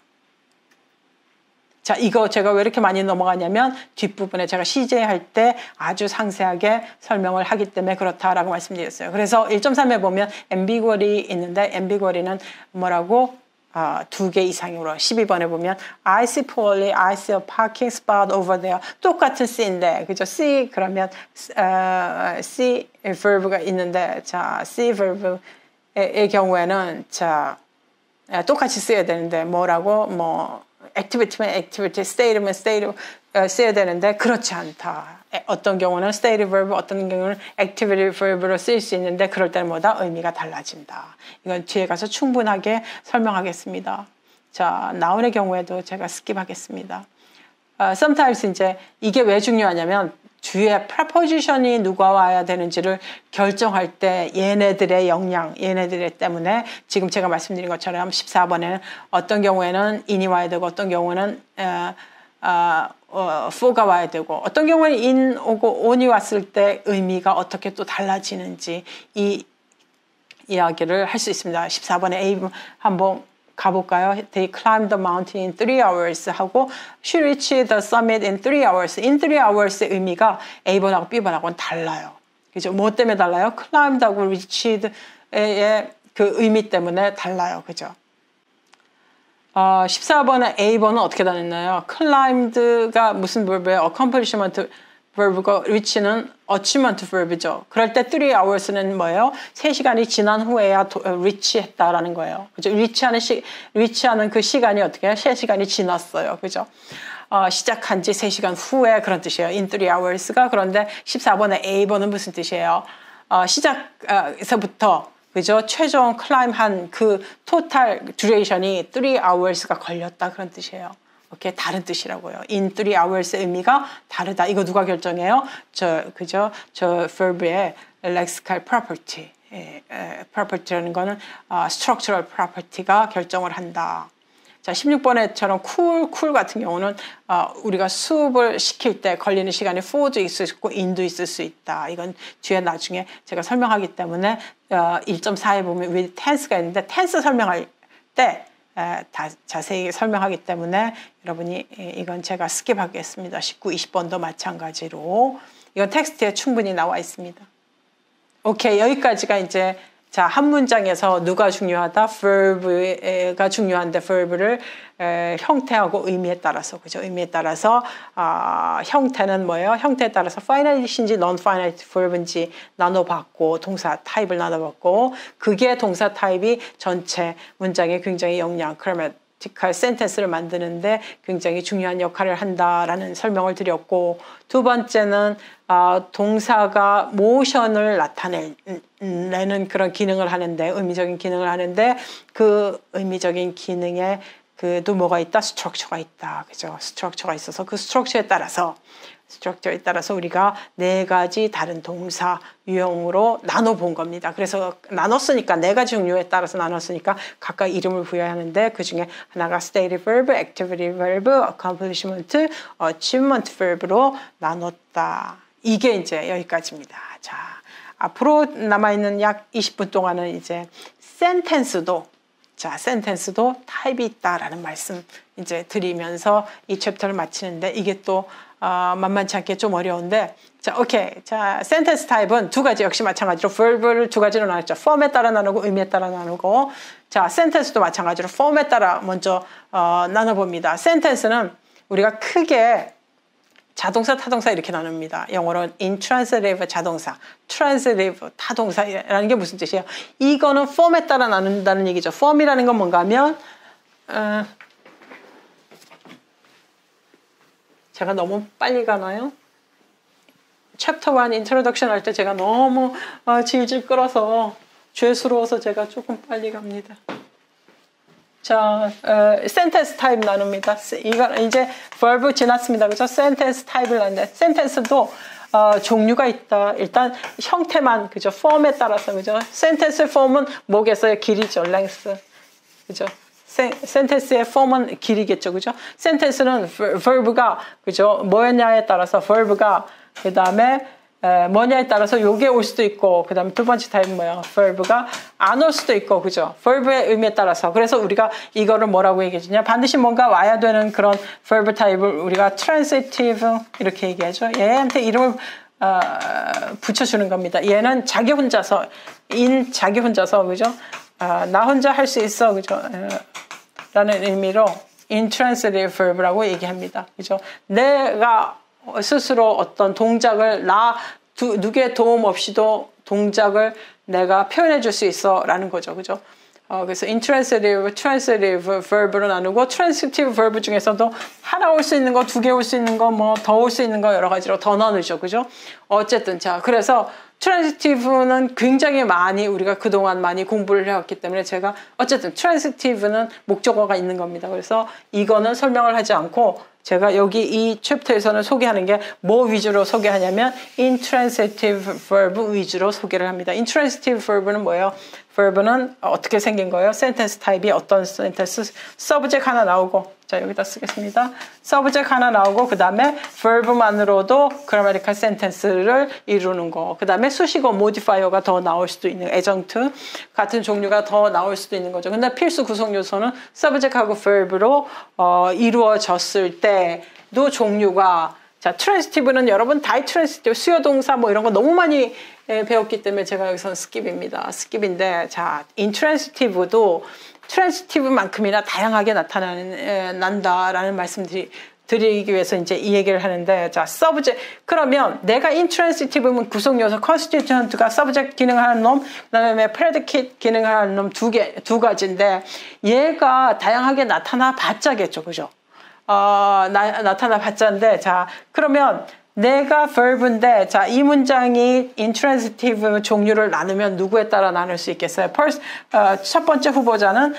자, 이거 제가 왜 이렇게 많이 넘어가냐면 뒷부분에 제가 CJ 할 때 아주 상세하게 설명을 하기 때문에 그렇다라고 말씀드렸어요. 그래서 1.3에 보면 ambiguity 있는데 ambiguity는 뭐라고? 두 개 이상으로 12번에 보면 I see poorly, I see a parking spot over there. 똑같은 C인데 그죠? C 그러면 C verb가 있는데 자, C verb의 경우에는 자 똑같이 써야 되는데 뭐라고? 뭐 activity면 activity, state면 state 써야 되는데 그렇지 않다. 어떤 경우는 state verb, 어떤 경우는 activity verb로 쓰일 수 있는데 그럴 때는 뭐다? 의미가 달라진다. 이건 뒤에 가서 충분하게 설명하겠습니다. 자, noun의 경우에도 제가 스킵하겠습니다. sometimes 이제 이게 왜 중요하냐면 뒤에 preposition이 누가 와야 되는지를 결정할 때 얘네들의 영향, 얘네들 때문에 지금 제가 말씀드린 것처럼 14번에는 어떤 경우에는 in이 와야 되고 어떤 경우는 for가 와야 되고 어떤 경우는 in 오고 on이 왔을 때 의미가 어떻게 또 달라지는지 이 이야기를 할 수 있습니다. 14번에 A 한번 가볼까요? They climbed the mountain in 3 hours 하고 She reached the summit in 3 hours. In 3 hours의 의미가 A번하고 B번하고는 달라요. 그죠? 뭐 때문에 달라요? climbed하고 reached의 그 의미 때문에 달라요. 그죠? 14번에 A번은 어떻게 다녔나요? climbed가 무슨 verb예요? accomplishment verb가 reach는 achievement verb이죠. 그럴 때 3 hours는 뭐예요? 3시간이 지난 후에야 reach 했다라는 거예요. 그죠? reach하는 그 시간이 어떻게 해요? 3시간이 지났어요. 그죠? 시작한 지 3시간 후에 그런 뜻이에요. in 3 hours가. 그런데 14번의 A번은 무슨 뜻이에요? 시작에서부터 그죠? 최종 클라임한 그 토탈 듀레이션이 3 hours가 걸렸다 그런 뜻이에요. 오케이, 다른 뜻이라고요. in 3 hours의 의미가 다르다. 이거 누가 결정해요? 그죠? 저 verb의 lexical property. property라는 거는 structural property가 결정을 한다. 자, 16번에처럼 cool 같은 경우는 우리가 수업을 시킬 때 걸리는 시간이 for도 있을 수 있고 in도 있을 수 있다. 이건 뒤에 나중에 제가 설명하기 때문에 1.4에 보면 with tense가 있는데 tense 설명할 때 다 자세히 설명하기 때문에 여러분이 이건 제가 스킵하겠습니다. 19, 20번도 마찬가지로 이건 텍스트에 충분히 나와 있습니다. 오케이, 여기까지가 이제 자, 한 문장에서 누가 중요하다? verb가 중요한데 verb를 형태하고 의미에 따라서 그죠? 의미에 따라서 형태는 뭐예요? 형태에 따라서 finite인지 non-finite verb인지 나눠봤고 동사 타입을 나눠봤고 그게 동사 타입이 전체 문장에 굉장히 grammatical sentence를 만드는데 굉장히 중요한 역할을 한다라는 설명을 드렸고 두 번째는 동사가 모션을 나타내는 그런 기능을 하는데 의미적인 기능을 하는데 그 의미적인 기능에 그도 뭐가 있다? 스트럭처가 있다. 그죠? 스트럭처가 있어서 그 스트럭처에 따라서 우리가 4가지 다른 동사 유형으로 나눠본 겁니다. 그래서 나눴으니까 4가지 종류에 따라서 나눴으니까 각각 이름을 부여하는데 그 중에 하나가 stative verb, activity verb, accomplishment, achievement verb로 나눴다. 이게 이제 여기까지입니다. 자, 앞으로 남아있는 약 20분 동안은 이제 sentence도 타입이 있다라는 말씀 이제 드리면서 이 챕터를 마치는데 이게 또 만만치 않게 좀 어려운데 자, 오케이. 자, 센텐스 타입은 두 가지 역시 마찬가지로 verb를 두 가지로 나눴죠. 폼에 따라 나누고 의미에 따라 나누고. 자, 센텐스도 마찬가지로 폼에 따라 먼저 나눠봅니다. 센텐스는 우리가 크게 자동사, 타동사 이렇게 나눕니다. 영어로는 intransitive 자동사, transitive 타동사라는 게 무슨 뜻이에요? 이거는 폼에 따라 나눈다는 얘기죠. 폼이라는 건 뭔가 하면 제가 너무 빨리 가나요? 챕터 1 인트로덕션 할 때 제가 너무 질질 끌어서 죄스러워서 제가 조금 빨리 갑니다. 자, 센텐스 타입 나눕니다. 이건 이제 verb 지났습니다. 그죠? 센텐스 타입을 나누는데 센텐스도 종류가 있다. 일단 형태만 그죠? 폼에 따라서 그죠? 센텐스 폼은 뭐겠어요? 길이죠. length. 그죠? 센텐스의 폼은 길이겠죠. 그죠? 센텐스는 verb가 그죠? 뭐였냐에 따라서 verb가 그 다음에 뭐냐에 따라서 요게 올 수도 있고 그 다음에 두 번째 타입은 뭐예요? verb가 안 올 수도 있고 그죠? verb의 의미에 따라서 그래서 우리가 이거를 뭐라고 얘기해주냐 반드시 뭔가 와야 되는 그런 verb 타입을 우리가 transitive 이렇게 얘기하죠. 얘한테 이름을 붙여주는 겁니다. 얘는 자기 혼자서 자기 혼자서 그죠? 나 혼자 할 수 있어 그죠? 라는 의미로 intransitive verb라고 얘기합니다. 그죠? 내가 스스로 어떤 동작을 누구의 도움 없이도 동작을 내가 표현해 줄 수 있어 라는 거죠. 그죠? 그래서 intransitive, transitive verb로 나누고 transitive verb 중에서도 하나 올 수 있는 거, 두 개 올 수 있는 거, 뭐 더 올 수 있는 거 여러 가지로 더 나누죠. 그죠? 어쨌든 자, 그래서 transitive는 굉장히 많이 우리가 그동안 많이 공부를 해왔기 때문에 제가 어쨌든 transitive는 목적어가 있는 겁니다. 그래서 이거는 설명을 하지 않고 제가 여기 이 챕터에서는 소개하는 게 뭐 위주로 소개하냐면 intransitive verb 위주로 소개를 합니다. intransitive verb는 뭐예요? verb는 어떻게 생긴 거예요? 센텐스 타입이 어떤 센텐스? subject 하나 나오고 자 여기다 쓰겠습니다. subject 하나 나오고 그 다음에 verb만으로도 grammatical sentence를 이루는 거. 그 다음에 수식어 modifier가 더 나올 수도 있는 adjunct 같은 종류가 더 나올 수도 있는 거죠. 근데 필수 구성 요소는 subject하고 verb로 이루어졌을 때도 종류가 자 transitive는 여러분 다 transitive 수요 동사 뭐 이런 거 너무 많이 배웠기 때문에 제가 여기서는 스킵입니다. 스킵인데 자 intransitive도 transitive만큼이나 다양하게 난다라는 말씀드리기 위해서 이제 이 얘기를 하는데 자 subject 그러면 내가 intransitive면 구성 요소 constituent가 subject 기능하는 놈 그다음에 predicate 기능하는 놈 두 가지인데 얘가 다양하게 나타나 봤자겠죠. 그죠? 나타나 봤자인데 자 그러면 내가 verb인데 자 이 문장이 intransitive 종류를 나누면 누구에 따라 나눌 수 있겠어요? 첫 번째 후보자는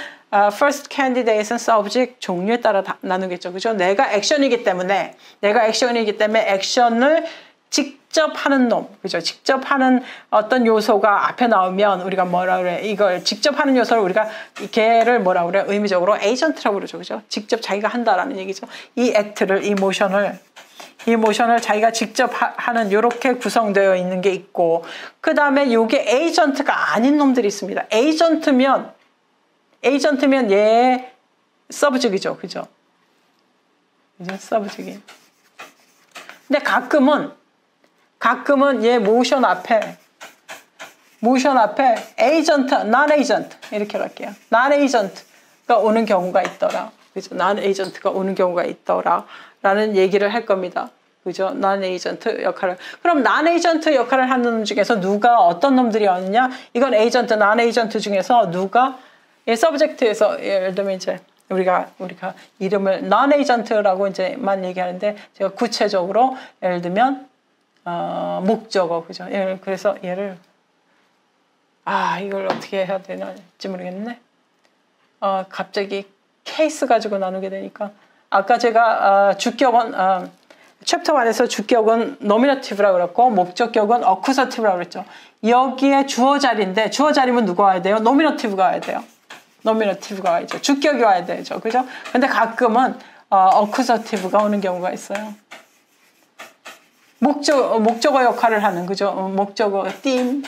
first candidate은 subject 종류에 따라 나누겠죠. 그죠? 내가 액션이기 때문에 액션을 직접 하는 놈, 그죠? 직접 하는 어떤 요소가 앞에 나오면 우리가 뭐라 그래? 이걸 직접 하는 요소를 우리가 걔를 뭐라 그래? 의미적으로 에이전트라고 그러죠, 그죠? 직접 자기가 한다라는 얘기죠. 이 액트를, 이 모션을 자기가 직접 하는 요렇게 구성되어 있는 게 있고 그 다음에 요게 에이전트가 아닌 놈들이 있습니다. 에이전트면 얘 서브젝이죠, 그죠? 서브젝이. 근데 가끔은 얘 모션 앞에 에이전트, non 에이전트 이렇게 할게요. non 에이전트가 오는 경우가 있더라. 그죠? non 에이전트가 오는 경우가 있더라. 라는 얘기를 할 겁니다. 그죠? non 에이전트 역할을. 그럼 non 에이전트 역할을 하는 놈 중에서 어떤 놈들이 왔느냐? 이건 에이전트, non 에이전트 중에서 서브젝트에서 예를 들면 이제 우리가 이름을 non 에이전트라고 이제만 얘기하는데 제가 구체적으로 예를 들면 목적어 그죠? 그래서 얘를 이걸 어떻게 해야 되나지 모르겠네. 갑자기 케이스 가지고 나누게 되니까 아까 제가 주격은 챕터 1에서 주격은 노미너티브라고 그랬고 목적격은 어쿠서티브라고 그랬죠. 여기에 주어 자리인데 주어 자리면 누가 와야 돼요? 노미너티브가 와야 돼요. 노미너티브가 와야죠. 주격이 와야 되죠. 그죠? 근데 가끔은 어쿠서티브가 오는 경우가 있어요. 목적어 역할을 하는 그죠? 목적어 theme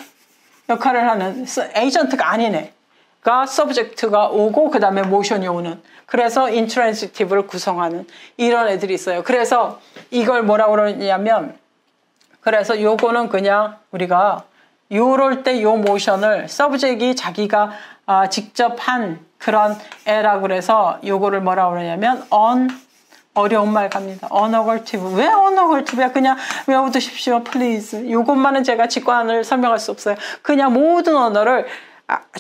역할을 하는 에이전트가 아니네가 서브젝트가 오고 그 다음에 모션이 오는 그래서 intransitive를 구성하는 이런 애들이 있어요. 그래서 이걸 뭐라고 그러냐면 그래서 요거는 그냥 우리가 요럴 때 요 모션을 서브젝이 자기가 직접 한 그런 애라고 그래서 요거를 뭐라고 그러냐면 어려운 말 갑니다. unaugurative. 왜 unaugurative야? 그냥 외워두십시오, please. 요것만은 제가 직관을 설명할 수 없어요. 그냥 모든 언어를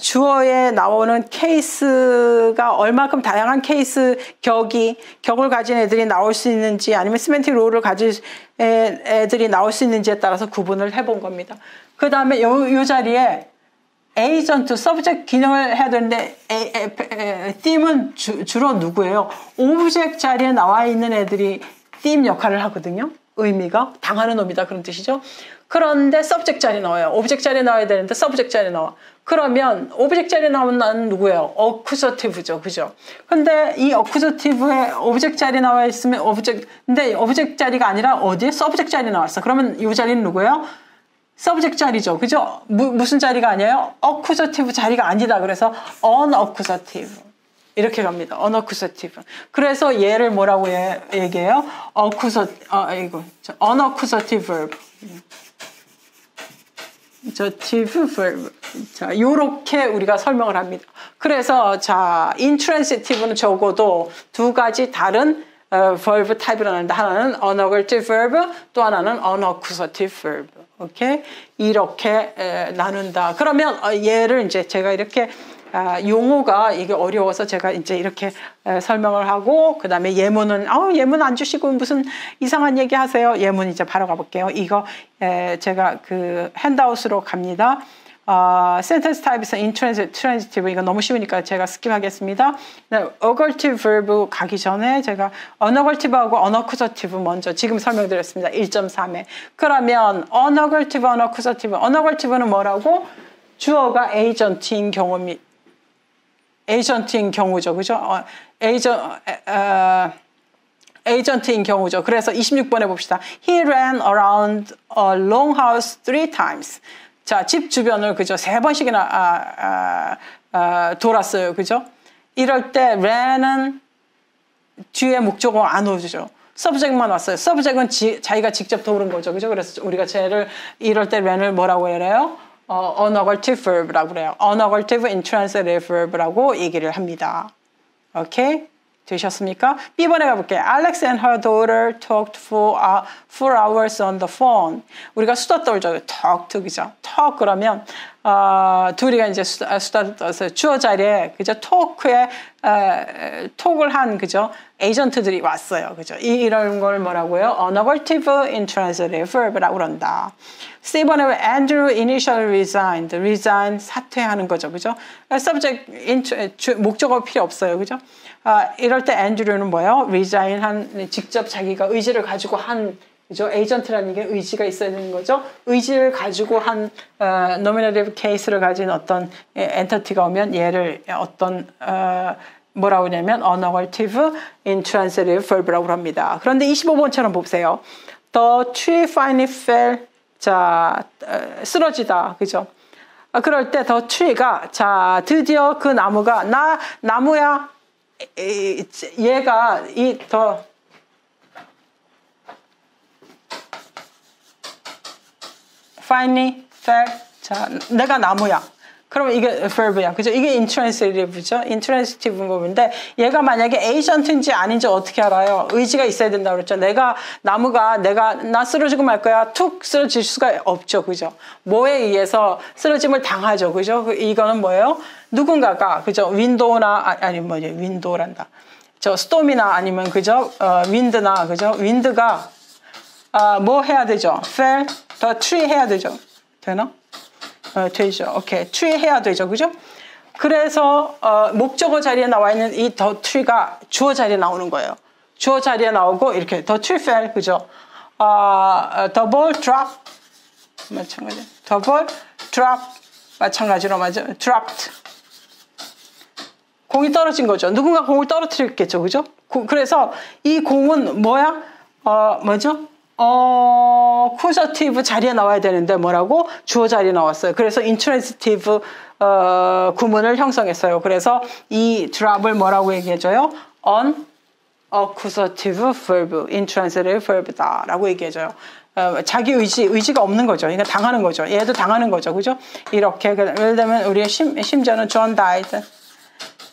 주어에 나오는 케이스가 얼마큼 다양한 케이스 격을 가진 애들이 나올 수 있는지 아니면 시멘틱 롤을 가진 애들이 나올 수 있는지에 따라서 구분을 해본 겁니다. 그 다음에 요 자리에 에이전트, 서브젝트 기능을 해야 되는데 theme은 주로 누구예요? 오브젝트 자리에 나와 있는 애들이 theme 역할을 하거든요. 의미가 당하는 놈이다 그런 뜻이죠. 그런데 서브젝트 자리에 나와요. 오브젝트 자리에 나와야 되는데 서브젝트 자리에 나와. 그러면 오브젝트 자리에 나오면 나는 누구예요? 어쿠저티브죠. 그죠? 근데 이 어쿠저티브에 오브젝트 자리에 나와 있으면 근데 오브젝트 자리가 아니라 어디에? 서브젝트 자리에 나왔어. 그러면 이 자리는 누구예요? 서브젝트 자리죠. 그죠? 무슨 자리가 아니에요? 어쿠저티브 자리가 아니다. 그래서 unaccusative. 이렇게 갑니다. unaccusative. 그래서 얘를 뭐라고 얘기해요? unaccusative verb. accusative verb. 자, 요렇게 우리가 설명을 합니다. 그래서 자, intransitive는 적어도 두 가지 다른 verb 타입을 하는데 하나는 unaugurative verb, 또 하나는 unaccusative verb. 오케이? 이렇게 나눈다. 그러면 얘를 이제 제가 이렇게 용어가 이게 어려워서 제가 이제 이렇게 설명을 하고 그 다음에 예문은 예문 안 주시고 무슨 이상한 얘기 하세요. 예문 이제 바로 가볼게요. 이거 제가 그 핸드아웃으로 갑니다. sentence type에서 intransitive 이거 너무 쉬우니까 제가 스킵하겠습니다. augurative verb 가기 전에 제가 unaugurative하고 unaccusative 먼저 지금 설명드렸습니다. 1.3에. 그러면 unaugurative, unaccusative. unaugurative는 뭐라고? 주어가 agent인 경우죠. 그죠? agent인 경우죠. 그래서 26번에 봅시다. He ran around a long house 3 times. 자, 집 주변을 그죠? 3번씩이나 돌았어요. 그죠? 이럴 때 ran은 뒤에 목적어 안 오죠. subject만 왔어요. subject은 자기가 직접 도는 거죠. 그죠? 그래서 우리가 쟤를 이럴 때 ran을 뭐라고 해요? unaugurative verb라고 그래요. unaugurative intransitive verb라고 얘기를 합니다. 오케이? 되셨습니까? B번에 가볼게요. Alex and her daughter talked for 4 hours on the phone. 우리가 수다 떨죠. talk, 그죠? talk 그러면 둘이가 이제 수다 떨었어요. 주어 자리에 그죠? 톡을 한 그죠? 에이전트들이 왔어요. 그죠? 이런 걸 뭐라고요? unaugurative intransitive verb라고 그런다. C번에 Andrew initially resigned. resign 사퇴하는 거죠. 그죠? subject 목적어 필요 없어요. 그죠? 이럴 때 Andrew는 뭐예요? resign 한 직접 자기가 의지를 가지고 한 그죠? 에이전트라는 게 의지가 있어야 되는 거죠. 의지를 가지고 한 nominative case를 가진 어떤 엔터티가 오면 얘를 어떤 뭐라고 하냐면 unaugurative intransitive verb라고 합니다. 그런데 25번처럼 보세요. The tree finally fell. 자, 쓰러지다. 그죠? 그럴 때 the tree가 자, 드디어 그 나무가 나무야. 얘가 더 finally fell. 자, 내가 나무야. 그러면 이게 verb야. 그죠? 이게 intransitive죠. intransitive verb인데 얘가 만약에 agent인지 아닌지 어떻게 알아요? 의지가 있어야 된다고 그랬죠. 나무가 나 쓰러지고 말 거야. 툭 쓰러질 수가 없죠. 그죠? 뭐에 의해서 쓰러짐을 당하죠. 그죠? 이거는 뭐예요? 누군가가 그죠? 윈도란다. 저 스톰이나 아니면 그죠? 윈드나 그죠? 윈드가 뭐 해야 되죠? fell, the tree 해야 되죠. 되나? 되죠. 오케이. tree 해야 되죠. 그죠? 그래서 목적어 자리에 나와 있는 이 the tree가 주어 자리에 나오는 거예요. 주어 자리에 나오고 이렇게 the tree fell. 그죠? the ball drop 마찬가지. the ball drop 마찬가지로 dropped. 공이 떨어진 거죠. 누군가 공을 떨어뜨렸겠죠. 그죠? 그래서 이 공은 뭐야? 뭐죠? accusative 자리에 나와야 되는데 뭐라고? 주어 자리에 나왔어요. 그래서 intransitive 구문을 형성했어요. 그래서 이 drop을 뭐라고 얘기해줘요? unaccusative verb, intransitive verb다 라고 얘기해줘요. 자기 의지가 없는 거죠. 그러니까 당하는 거죠. 얘도 당하는 거죠. 그죠? 이렇게. 예를 들면 우리의 심지어는 John died.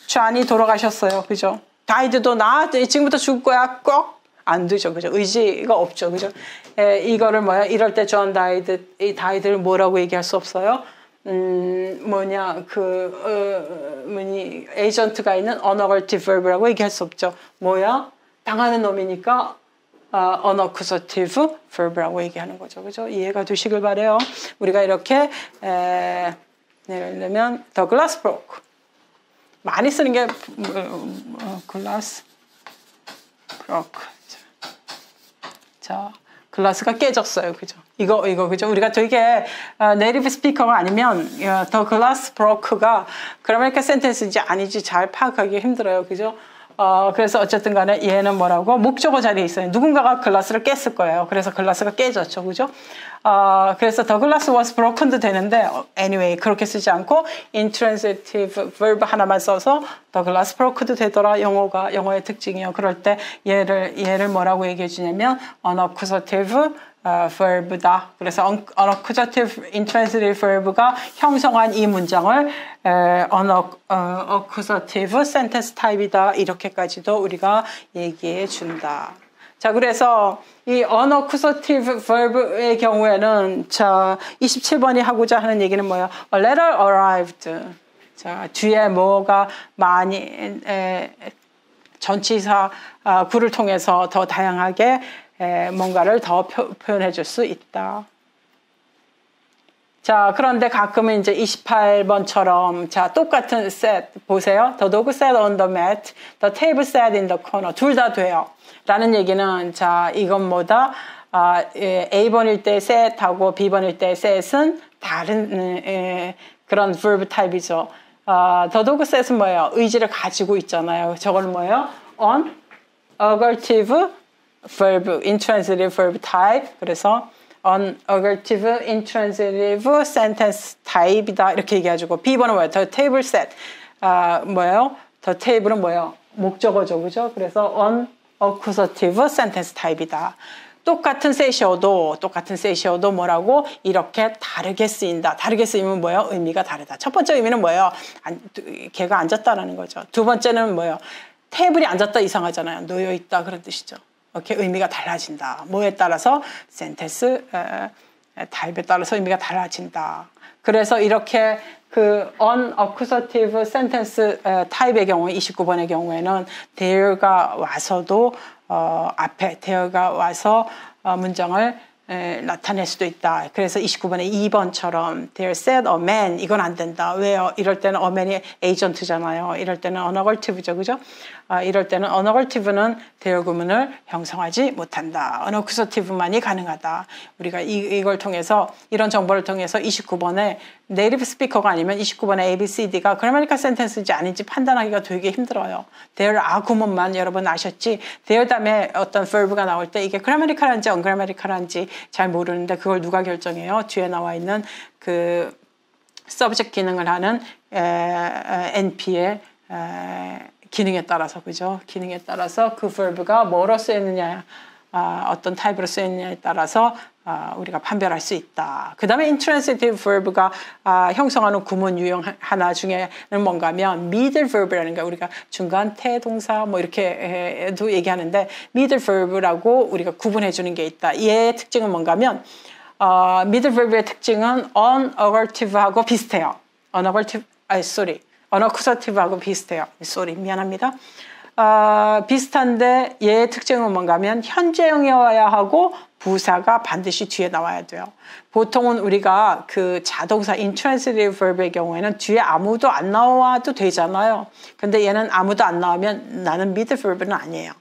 존이 돌아가셨어요. 그죠? died도 나 지금부터 죽을 거야. 꼭 안 되죠. 그죠? 의지가 없죠. 그죠? 이거를 뭐야? 이럴 때 John died, 이 died를 뭐라고 얘기할 수 없어요. 에이전트가 있는 unaccusative verb라고 얘기할 수 없죠. 뭐야? 당하는 놈이니까 unaccusative verb라고 얘기하는 거죠. 그죠? 이해가 되시길 바래요. 우리가 이렇게 예를 들면 the glass broke. 많이 쓰는 게 glass broke. 자, 글라스가 깨졌어요. 그죠? 이거, 그죠? 우리가 되게, 네이티브 스피커가 아니면, the glass broke가 그라마티컬 센텐스인지 아닌지 잘 파악하기 힘들어요. 그죠? 그래서 어쨌든 간에 얘는 뭐라고? 목적어 자리에 있어요. 누군가가 글라스를 깼을 거예요. 그래서 글라스가 깨졌죠. 그죠? 그래서 the glass was broken도 되는데, anyway, 그렇게 쓰지 않고, intransitive verb 하나만 써서 the glass broke도 되더라. 영어의 특징이요. 그럴 때 얘를 뭐라고 얘기해 주냐면, unaccusative verb다. 그래서 unaccusative intransitive verb가 형성한 이 문장을 unaccusative sentence type이다. 이렇게까지도 우리가 얘기해 준다. 자, 그래서 이 unaccusative verb의 경우에는 자, 27번이 하고자 하는 얘기는 뭐예요? A letter arrived. 자, 뒤에 뭐가 많이 전치사 구를 통해서 더 다양하게 뭔가를 더 표현해 줄 수 있다. 자, 그런데 가끔은 이제 28번처럼 자, 똑같은 set 보세요. The dog sat on the mat. The table sat in the corner. 둘 다 돼요. 라는 얘기는 자, 이건 뭐다? A번일 때 set하고 B번일 때 set은 다른 그런 verb 타입이죠. The dog set은 뭐예요? 의지를 가지고 있잖아요. 저건 뭐예요? unassertive verb, intransitive verb type. 그래서 unassertive, intransitive sentence type이다. 이렇게 얘기해주고 B번은 뭐예요? The table set. 뭐예요? The table은 뭐예요? 목적어죠. 그죠? 그래서 unaccusative sentence type이다. 똑같은 set이어도 뭐라고? 이렇게 다르게 쓰인다. 다르게 쓰이면 뭐예요? 의미가 다르다. 첫 번째 의미는 뭐예요? 걔가 앉았다라는 거죠. 두 번째는 뭐예요? 테이블이 앉았다 이상하잖아요. 놓여있다 그런 뜻이죠. 이렇게 의미가 달라진다. 뭐에 따라서? 센텐스 타입에 따라서 의미가 달라진다. 그래서 이렇게 그 unaccusative sentence 타입의 경우에 29번의 경우에는 there가 와서도 앞에 there가 와서 문장을 나타낼 수도 있다. 그래서 29번에 2번처럼 there said a man 이건 안 된다. 왜요? 이럴 때는 a man이 에이전트잖아요. 이럴 때는 unacculative죠. 그죠? 이럴 때는 unacculative는 there 구문을 형성하지 못한다. unaccusative만이 가능하다. 우리가 이걸 통해서 이런 정보를 통해서 29번에 네이티브 스피커가 아니면 29번에 ABCD가 grammatical sentence인지 아닌지 판단하기가 되게 힘들어요. there are 구문만 여러분 아셨지 there 다음에 어떤 verb가 나올 때 이게 grammatical한지 ungrammatical한지 잘 모르는데 그걸 누가 결정해요? 뒤에 나와 있는 그 subject 기능을 하는 NP의 기능에 따라서 그죠? 기능에 따라서 그 verb가 뭐로 쓰였느냐 어떤 타입으로 쓰였느냐에 따라서 우리가 판별할 수 있다. 그 다음에 intransitive verb가 형성하는 구문 유형 하나 중에는 뭔가 하면 middle verb라는 게 우리가 중간 태동사 뭐 이렇게도 얘기하는데 middle verb라고 우리가 구분해 주는 게 있다. 얘의 특징은 뭔가 하면 middle verb의 특징은 unassertive하고 비슷해요. unaccusative하고 비슷해요. 미안합니다. 비슷한데 얘의 특징은 뭔가 하면 현재형이어야 하고 부사가 반드시 뒤에 나와야 돼요. 보통은 우리가 그 자동사 intransitive verb의 경우에는 뒤에 아무도 안 나와도 되잖아요. 근데 얘는 아무도 안 나오면 나는 middle verb는 아니에요.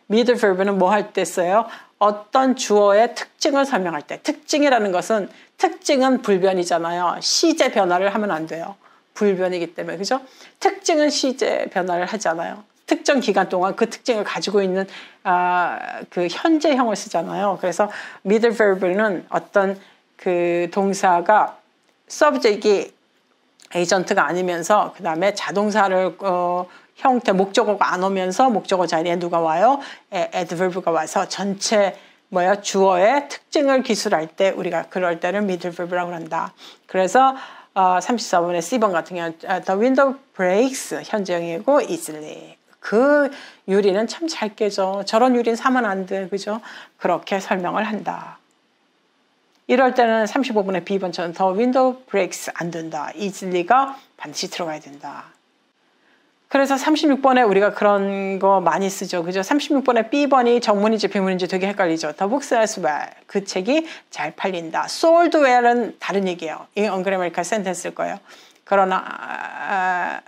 middle verb는 뭐 할 때 써요? 어떤 주어의 특징을 설명할 때. 특징이라는 것은 특징은 불변이잖아요. 시제 변화를 하면 안 돼요. 불변이기 때문에 그죠? 특징은 시제 변화를 하잖아요. 특정 기간 동안 그 특징을 가지고 있는 그 현재형을 쓰잖아요. 그래서 middle verb는 어떤 그 동사가 subject이 에이전트가 아니면서 그 다음에 자동사를 형태 목적어가 안 오면서 목적어 자리에 누가 와요? adverb가 와서 전체 뭐야? 주어의 특징을 기술할 때 우리가 그럴 때는 middle verb라고 한다. 그래서 34번의 C번 같은 경우는 the window breaks 현재형이고 easily. 그 유리는 참 잘 깨져. 저런 유리는 사면 안 돼. 그죠? 그렇게 설명을 한다. 이럴 때는 35번의 B번처럼 the window breaks 안 된다. easily가 반드시 들어가야 된다. 그래서 36번에 우리가 그런 거 많이 쓰죠. 그죠? 36번에 B번이 정문인지 비문인지 되게 헷갈리죠. The book sells well. 그 책이 잘 팔린다. sold well은 다른 얘기예요. 이 ungrammatical sentence일 거예요. 그러나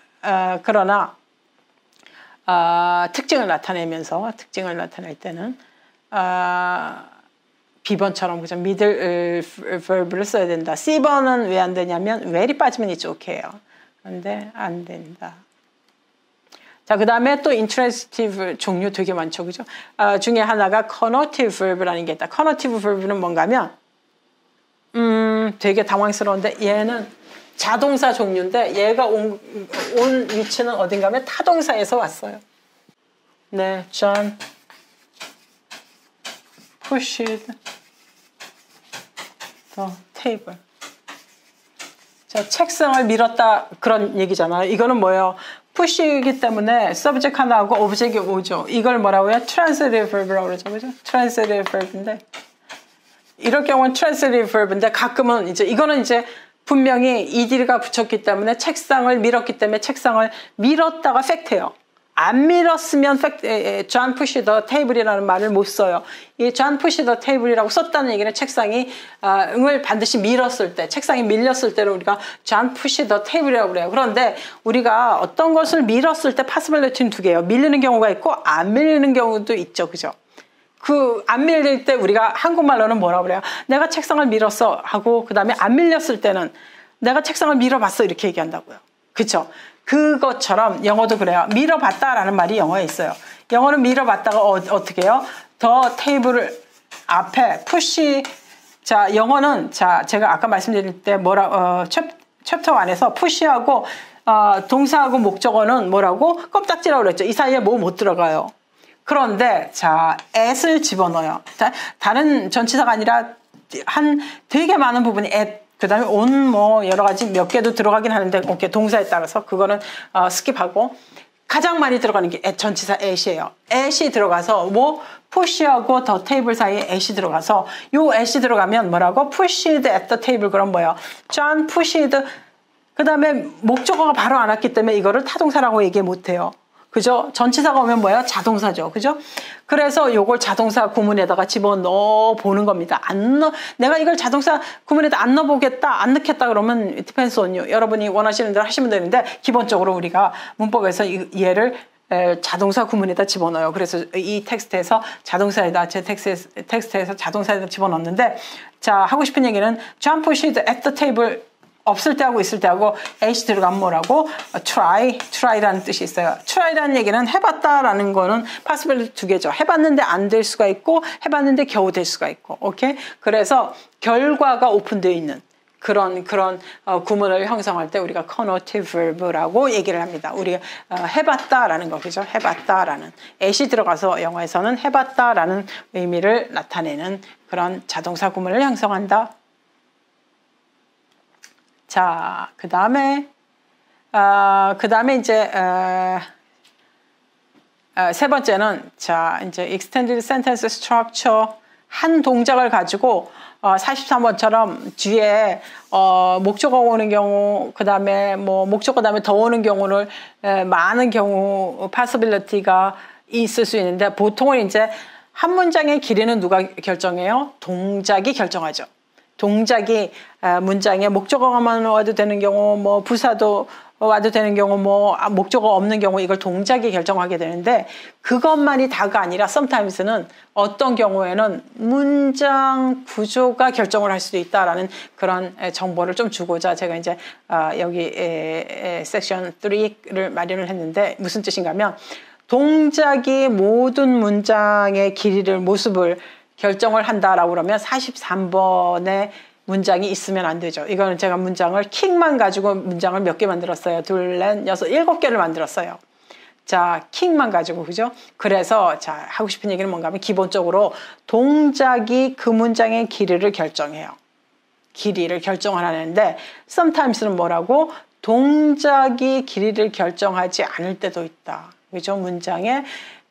특징을 나타낼 때는 B번처럼 그죠? middle verb를 써야 된다. C번은 왜 안 되냐면 well이 빠지면 이제 오케이예요. 그런데 안 된다. 자, 그 다음에 또 intransitive 종류 되게 많죠. 그죠? 중에 하나가 connotative verb라는 게 있다. connotative verb는 뭔가 하면, 되게 당황스러운데 얘는 자동사 종류인데 얘가 온 위치는 어딘가 하면 타동사에서 왔어요. 네, John pushed the table. 자, 책상을 밀었다 그런 얘기잖아요. 이거는 뭐예요? push이기 때문에 subject 하나하고 object이 오죠. 이걸 뭐라고요? transitive verb라고 그러죠. 그죠? transitive verb인데 이럴 경우는 transitive verb인데 가끔은 이제 이거는 이제 분명히 ed가 붙였기 때문에 책상을 밀었기 때문에 책상을 밀었다가 팩트예요. 안 밀었으면 John pushed the table이라는 말을 못 써요. 이 John pushed the table이라고 썼다는 얘기는 책상이 을 반드시 밀었을 때, 책상이 밀렸을 때를 우리가 John pushed the table이라고 그래요. 그런데 우리가 어떤 것을 밀었을 때 possibility는 두 개예요. 밀리는 경우가 있고 안 밀리는 경우도 있죠. 그죠? 그 안 밀릴 때 우리가 한국말로는 뭐라고 그래요? 내가 책상을 밀었어 하고 그 다음에 안 밀렸을 때는 내가 책상을 밀어봤어 이렇게 얘기한다고요. 그렇죠? 그것처럼 영어도 그래요. 밀어봤다라는 말이 영어에 있어요. 영어는 밀어봤다가 어떻게 해요? 더 테이블을 앞에 푸시. 자, 영어는 자 제가 아까 말씀드릴 때 챕터 1에서 푸시하고 동사하고 목적어는 뭐라고? 껍딱지라고 그랬죠. 이 사이에 뭐 못 들어가요. 그런데 자 at을 집어넣어요. 다른 전치사가 아니라 한 되게 많은 부분이 at 그 다음에 on 뭐 여러 가지 몇 개도 들어가긴 하는데 오케이 동사에 따라서 그거는 스킵하고 가장 많이 들어가는 게 전치사 at이에요. at이 들어가서 뭐 push하고 the table 사이에 at이 들어가서 요 at이 들어가면 뭐라고? pushed at the table. 그럼 뭐예요? John pushed. 그 다음에 목적어가 바로 안 왔기 때문에 이거를 타동사라고 얘기 못해요. 그죠? 전치사가 오면 뭐예요? 자동사죠. 그죠? 그래서 요걸 자동사 구문에다가 집어넣어 보는 겁니다. 내가 이걸 자동사 구문에다 안 넣어보겠다, 안 넣겠다 그러면 it depends on you. 여러분이 원하시는 대로 하시면 되는데 기본적으로 우리가 문법에서 얘를 자동사 구문에다 집어넣어요. 그래서 이 텍스트에서 자동사에다 제 텍스트에서 자동사에다 집어넣는데 자 하고 싶은 얘기는 John pushed at the table 없을 때 하고 있을 때 하고 at이 들어가면 뭐라고? try라는 뜻이 있어요. try라는 얘기는 해봤다라는 거는 possibility 두 개죠. 해봤는데 안 될 수가 있고 해봤는데 겨우 될 수가 있고. 오케이? 그래서 결과가 오픈되어 있는 그런 구문을 형성할 때 우리가 connotative verb라고 얘기를 합니다. 우리 해봤다라는 거 그죠? 해봤다라는 at이 들어가서 영어에서는 해봤다라는 의미를 나타내는 그런 자동사 구문을 형성한다. 자, 그 다음에 이제, 세 번째는, 자, 이제 extended sentence structure. 한 동작을 가지고, 43번처럼 뒤에, 목적어 오는 경우, 그 다음에 목적어 다음에 더 오는 경우를, 많은 경우, possibility가 있을 수 있는데, 보통은 이제 한 문장의 길이는 누가 결정해요? 동작이 결정하죠. 동작이 문장에 목적어만 와도 되는 경우, 뭐 부사도 와도 되는 경우, 뭐 목적어 없는 경우 이걸 동작이 결정하게 되는데 그것만이 다가 아니라 sometimes는 어떤 경우에는 문장 구조가 결정을 할 수도 있다라는 그런 정보를 좀 주고자 제가 이제 여기 섹션 3를 마련을 했는데 무슨 뜻인가 하면 동작이 모든 문장의 길이를 모습을 결정을 한다라고 그러면 43번의 문장이 있으면 안 되죠. 이거는 제가 문장을 킥만 가지고 문장을 몇 개 만들었어요. 둘, 넷, 여섯, 7개를 만들었어요. 자, 킥만 가지고, 그죠? 그래서, 자, 하고 싶은 얘기는 뭔가 하면 기본적으로 동작이 그 문장의 길이를 결정해요. 길이를 결정하는데, sometimes는 뭐라고? 동작이 길이를 결정하지 않을 때도 있다. 그죠? 문장의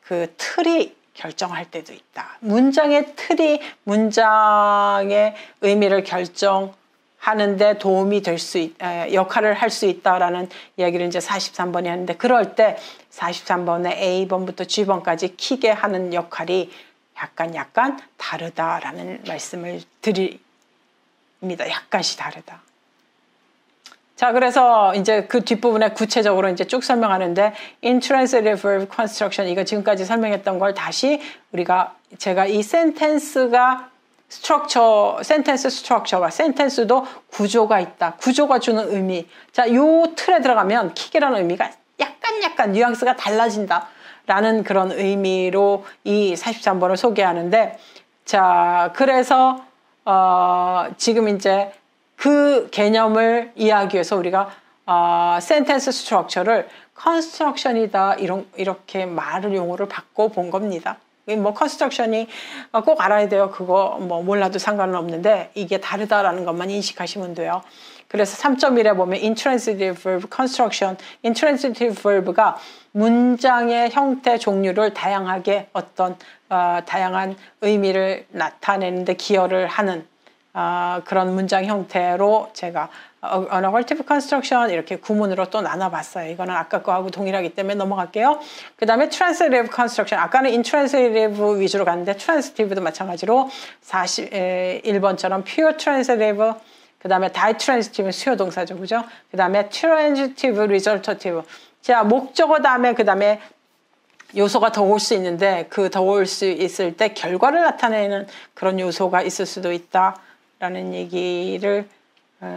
그 틀이 결정할 때도 있다. 문장의 틀이 문장의 의미를 결정하는데 도움이 될 수 역할을 할 수 있다라는 이야기를 이제 43번이 하는데, 그럴 때 43번에 A번부터 G번까지 킥에 하는 역할이 약간 다르다라는 말씀을 드립니다. 약간씩 다르다. 자, 그래서 이제 그 뒷부분에 구체적으로 이제 쭉 설명하는데, intransitive verb construction, 이거 지금까지 설명했던 걸 다시 제가 이 센텐스가 센텐스 스트럭처가, 센텐스도 구조가 있다. 구조가 주는 의미. 자, 요 틀에 들어가면 킥이라는 의미가 약간 뉘앙스가 달라진다. 라는 그런 의미로 이 43번을 소개하는데, 자, 그래서, 지금 이제 그 개념을 이해하기 위해서 우리가 센텐스 스트럭처를 컨스트럭션이다 이렇게 말을 용어를 바꿔 본 겁니다. 뭐 컨스트럭션이 꼭 알아야 돼요. 그거 뭐 몰라도 상관은 없는데 이게 다르다라는 것만 인식하시면 돼요. 그래서 3.1에 보면 intransitive verb construction, intransitive verb가 문장의 형태 종류를 다양하게 다양한 의미를 나타내는데 기여를 하는 그런 문장 형태로 제가 unavertive construction 이렇게 구문으로 또 나눠봤어요. 이거는 아까 거하고 동일하기 때문에 넘어갈게요. 그 다음에 transitive construction, 아까는 intransitive 위주로 갔는데 transitive도 마찬가지로 41번처럼 pure transitive, 그 다음에 ditransitive 수요 동사죠, 그죠? 그 다음에 transitive resultative. 자, 목적어 다음에 그 다음에 요소가 더 올 수 있는데 그 더 올 수 있을 때 결과를 나타내는 그런 요소가 있을 수도 있다. 라는 얘기를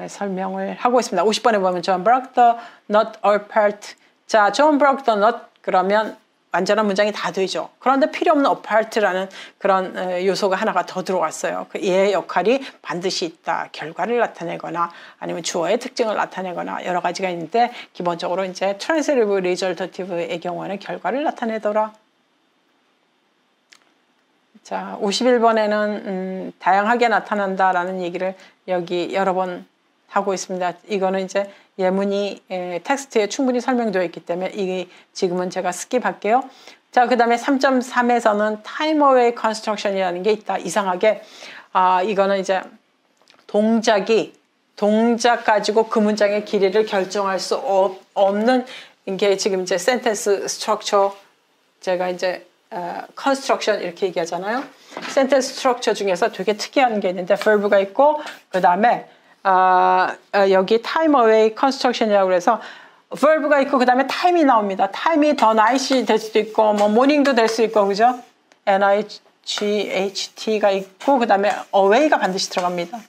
설명을 하고 있습니다. 50번에 보면 John broke the nut or part. 자, John broke the nut 그러면 완전한 문장이 다 되죠. 그런데 필요 없는 apart라는 그런 요소가 하나가 더 들어왔어요. 얘의 역할이 반드시 있다. 결과를 나타내거나 아니면 주어의 특징을 나타내거나 여러 가지가 있는데 기본적으로 이제 transitive resultative의 경우에는 결과를 나타내더라. 자, 51번에는 다양하게 나타난다라는 얘기를 여기 여러 번 하고 있습니다. 이거는 이제 예문이 텍스트에 충분히 설명되어 있기 때문에 이게 지금은 제가 스킵할게요. 자, 그 다음에 3.3에서는 time away construction이라는 게 있다. 이상하게 이거는 이제 동작 가지고 그 문장의 길이를 결정할 수 없는 게 지금 이제 센텐스 스트럭처 제가 이제 construction 이렇게 얘기하잖아요. 센텐스 스트럭처 중에서 되게 특이한 게 있는데 verb가 있고 그 다음에 여기 time away construction이라고 해서 verb가 있고 그 다음에 time이 나옵니다. time이 더 night이 될 수도 있고 뭐 morning도 될 수 있고 그죠? night가 있고 그 다음에 away가 반드시 들어갑니다.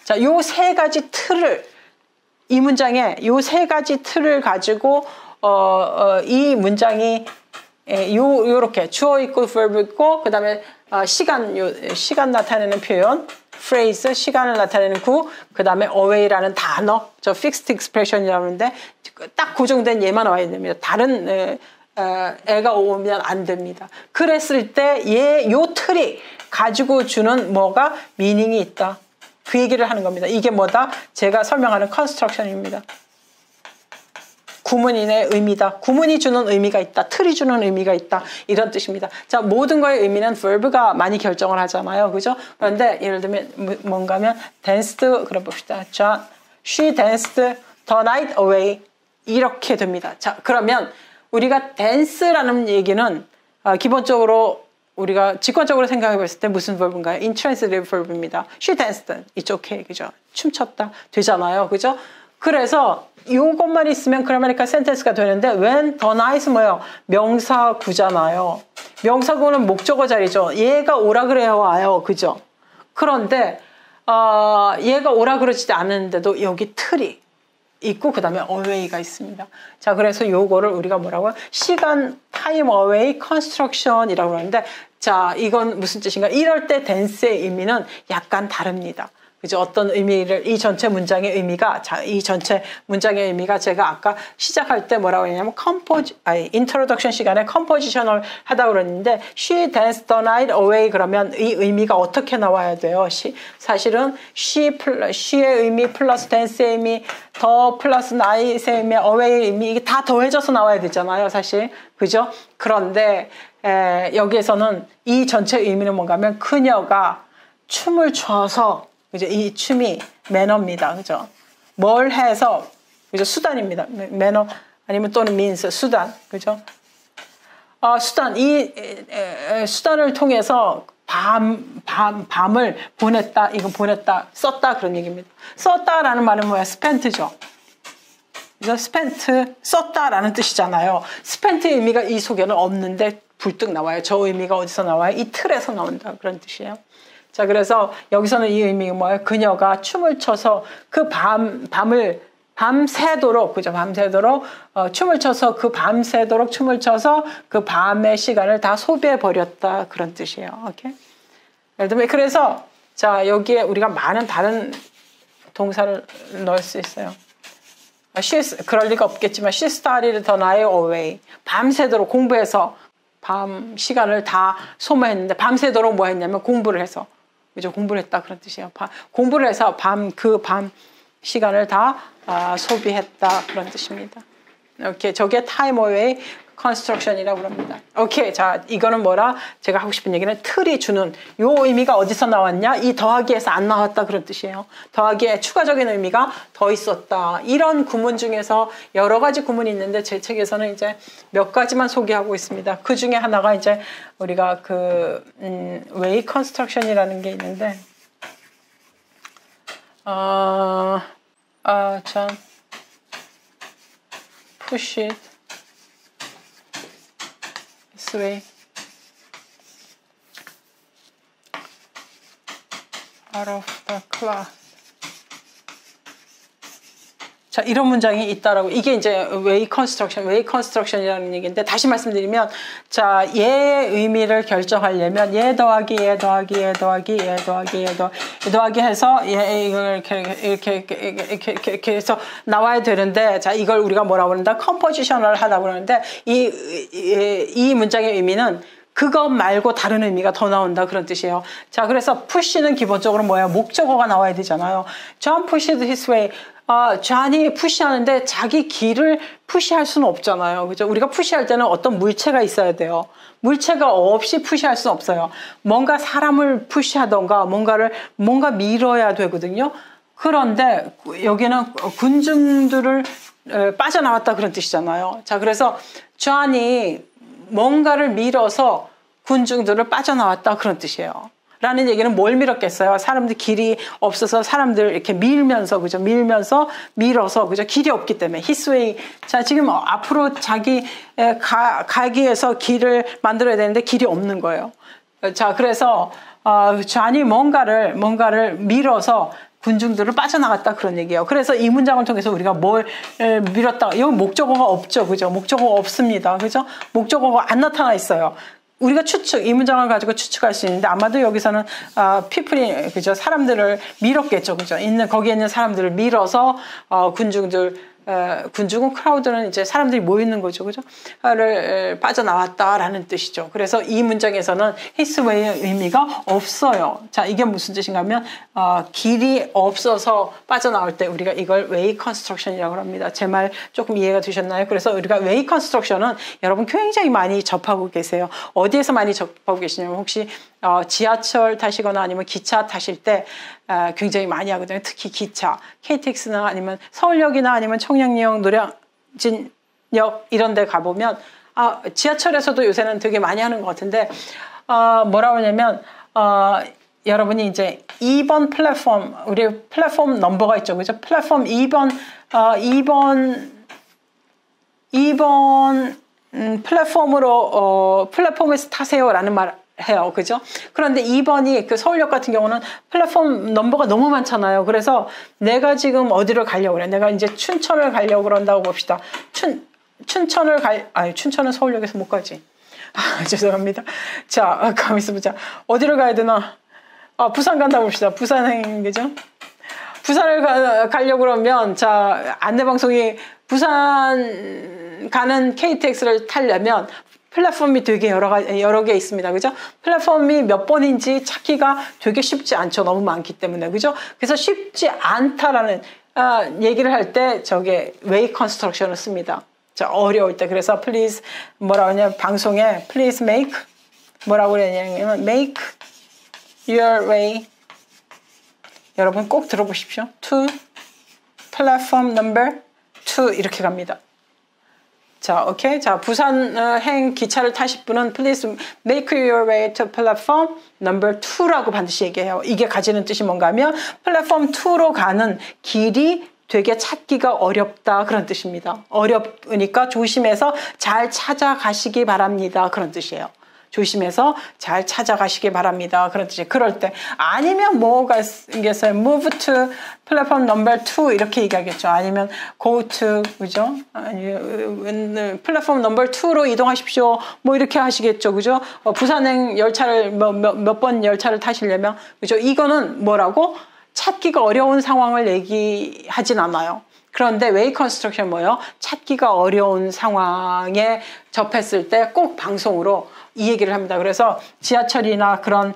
자, 요 세 가지 틀을 이 문장에 요 세 가지 틀을 가지고 이 문장이 요렇게 주어 있고 verb 있고 그 다음에 시간 나타내는 표현 phrase, 시간을 나타내는 구, 그 다음에 away라는 단어, 저 fixed expression이라고 하는데 딱 고정된 얘만 와야 됩니다. 다른 애가 오면 안 됩니다. 그랬을 때 요 틀이 가지고 주는 뭐가 meaning이 있다. 그 얘기를 하는 겁니다. 이게 뭐다? 제가 설명하는 construction입니다. 구문인의 의미다. 구문이 주는 의미가 있다. 틀이 주는 의미가 있다. 이런 뜻입니다. 자, 모든 거의 의미는 verb가 많이 결정을 하잖아요. 그죠? 그런데 예를 들면 뭔가 하면 danced, 그래 봅시다. John, she danced the night away. 이렇게 됩니다. 자, 그러면 우리가 dance라는 얘기는 기본적으로 우리가 직관적으로 생각해 봤을 때 무슨 verb인가요? intransitive verb입니다. She danced. It's okay. 그죠? 춤췄다. 되잖아요. 그죠? 그래서 이것만 있으면 그라마티컬 센텐스가 되는데 when the night은 뭐예요? 명사구잖아요. 명사구는 목적어 자리죠. 얘가 오라 그래야 와요. 그죠? 그런데 얘가 오라 그러지 않는데도 여기 틀이 있고 그 다음에 away가 있습니다. 자, 그래서 요거를 우리가 뭐라고요? 시간 time away construction이라고 하는데 자, 이건 무슨 뜻인가? 이럴 때 dance의 의미는 약간 다릅니다. 그죠? 어떤 의미를, 이 전체 문장의 의미가, 이 전체 문장의 의미가 제가 아까 시작할 때 뭐라고 했냐면, 인트로덕션 시간에 컴포지션을 하다고 그랬는데, she danced the night away 그러면 이 의미가 어떻게 나와야 돼요? 사실은 she의 의미 플러스 dance의 의미, 더 플러스 night의 의미, away의 의미, 이게 다 더해져서 나와야 되잖아요, 사실. 그죠? 그런데, 여기에서는 이 전체 의미는 뭔가 하면, 그녀가 춤을 춰서 그죠? 이 춤이 매너입니다. 그죠? 뭘 해서, 그죠? 수단입니다. 매너, 아니면 또는 means, 수단. 그죠? 수단, 이 수단을 통해서 밤을 보냈다, 이거 보냈다, 썼다, 그런 얘기입니다. 썼다라는 말은 뭐야? spent죠. 그죠? spent, 썼다라는 뜻이잖아요. spent의 의미가 이 속에는 없는데 불뚝 나와요. 저 의미가 어디서 나와요? 이 틀에서 나온다, 그런 뜻이에요. 자, 그래서 여기서는 이 의미가 뭐예요? 그녀가 춤을 춰서 그 밤을 밤새도록, 그죠? 밤새도록, 춤을 춰서 그 밤새도록 춤을 춰서 그 밤의 시간을 다 소비해버렸다. 그런 뜻이에요. 오케이? 예를 들면, 그래서, 자, 여기에 우리가 많은 다른 동사를 넣을 수 있어요. 그럴 리가 없겠지만, she started the night away. 밤새도록 공부해서 밤 시간을 다 소모했는데, 밤새도록 뭐 했냐면 공부를 해서. 그죠? 공부를 했다. 그런 뜻이에요. 공부를 해서 그 밤 시간을 다 소비했다. 그런 뜻입니다. 오케이. 저게 time away construction이라고 합니다. 오케이. 자, 이거는 뭐라? 제가 하고 싶은 얘기는 틀이 주는 요 의미가 어디서 나왔냐? 이 더하기에서 안 나왔다. 그런 뜻이에요. 더하기에 추가적인 의미가 더 있었다. 이런 구문 중에서 여러 가지 구문이 있는데 제 책에서는 이제 몇 가지만 소개하고 있습니다. 그 중에 하나가 이제 우리가 way construction이라는 게 있는데, 참, push it this way out of the cloud. 자, 이런 문장이 있다라고. 이게 이제 way construction이라는 얘기인데, 다시 말씀드리면, 자, 얘의 의미를 결정하려면 얘 더하기 해서 이걸 이렇게 해서 나와야 되는데, 자, 이걸 우리가 뭐라고 그런다? 컴포지션을 하다고 그러는데, 이 문장의 의미는 그것 말고 다른 의미가 더 나온다, 그런 뜻이에요. 자, 그래서 push는 기본적으로 뭐야? 목적어가 나와야 되잖아요. John pushed his way. 존이 푸시하는데 자기 길을 푸시할 수는 없잖아요. 그죠? 우리가 푸시할 때는 어떤 물체가 있어야 돼요. 물체가 없이 푸시할 수는 없어요. 뭔가 사람을 푸시하던가 뭔가 밀어야 되거든요. 그런데 여기는 군중들을 빠져나왔다, 그런 뜻이잖아요. 자, 그래서 존이 뭔가를 밀어서 군중들을 빠져나왔다, 그런 뜻이에요. 라는 얘기는 뭘 밀었겠어요? 사람들 길이 없어서 사람들 이렇게 밀면서, 그죠? 밀어서, 그죠? 길이 없기 때문에. his way. 자, 지금 앞으로 자기 가기 위해서 길을 만들어야 되는데 길이 없는 거예요. 자, 그래서, 존이 뭔가를 밀어서 군중들을 빠져나갔다, 그런 얘기예요. 그래서 이 문장을 통해서 우리가 뭘 밀었다. 여기 목적어가 없죠. 그죠? 목적어가 없습니다. 그죠? 목적어가 안 나타나 있어요. 우리가 이 문장을 가지고 추측할 수 있는데, 아마도 여기서는 people이, 그죠? 사람들을 밀었겠죠. 그죠? 거기에 있는 사람들을 밀어서 군중은 크라우드는 이제 사람들이 모이는 거죠. 그죠? 를 빠져나왔다라는 뜻이죠. 그래서 이 문장에서는 his way의 의미가 없어요. 자, 이게 무슨 뜻인가 하면, 길이 없어서 빠져나올 때 우리가 이걸 way construction이라고 합니다. 제 말 조금 이해가 되셨나요? 그래서 우리가 way construction은 여러분 굉장히 많이 접하고 계세요. 어디에서 많이 접하고 계시냐면, 혹시 지하철 타시거나 아니면 기차 타실 때 굉장히 많이 하거든요. 특히 기차, KTX나 아니면 서울역이나 아니면 청량리역, 노량진역 이런 데 가보면, 지하철에서도 요새는 되게 많이 하는 것 같은데, 뭐라고 하냐면, 여러분이 이제 2번 플랫폼, 우리 플랫폼 넘버가 있죠. 그죠? 플랫폼 2번 플랫폼에서 타세요라는 말 해요. 그죠? 그런데 2번이 그 서울역 같은 경우는 플랫폼 넘버가 너무 많잖아요. 그래서 내가 지금 어디를 가려고 그래? 내가 이제 춘천을 가려고 그런다고 봅시다. 춘천은 서울역에서 못 가지. 죄송합니다. 자, 가만 있어보자. 어디를 가야 되나? 부산 간다고 봅시다. 부산행, 그죠? 부산을 가려고 그러면 자 안내방송이 부산 가는 KTX를 타려면 플랫폼이 되게 여러 개 있습니다. 그죠? 플랫폼이 몇 번인지 찾기가 되게 쉽지 않죠. 너무 많기 때문에. 그죠? 그래서 쉽지 않다라는 얘기를 할 때 저게 way construction을 씁니다. 자, 어려울 때. 그래서 please 뭐라고 하냐 방송에 please make 뭐라고 그러냐면 make your way 여러분 꼭 들어보십시오. to platform number 2 이렇게 갑니다. 자, 오케이. 자, 부산행 기차를 타실 분은 please make your way to platform number 2라고 반드시 얘기해요. 이게 가지는 뜻이 뭔가 하면 플랫폼 2로 가는 길이 되게 찾기가 어렵다 그런 뜻입니다. 어렵으니까 조심해서 잘 찾아가시기 바랍니다. 그런 뜻이에요. 조심해서 잘 찾아가시기 바랍니다. 그런 뜻이에요. 그럴 때 아니면 뭐가 있겠어요? move to platform number 2 이렇게 얘기하겠죠. 아니면 go to 그죠? 아니면 플랫폼 number 2로 이동하십시오. 뭐 이렇게 하시겠죠. 그죠? 부산행 열차를 몇 번 열차를 타시려면 그죠? 이거는 뭐라고? 찾기가 어려운 상황을 얘기하진 않아요. 그런데 웨이 컨스트럭션 뭐예요? 찾기가 어려운 상황에 접했을 때 꼭 방송으로 이 얘기를 합니다. 그래서 지하철이나 그런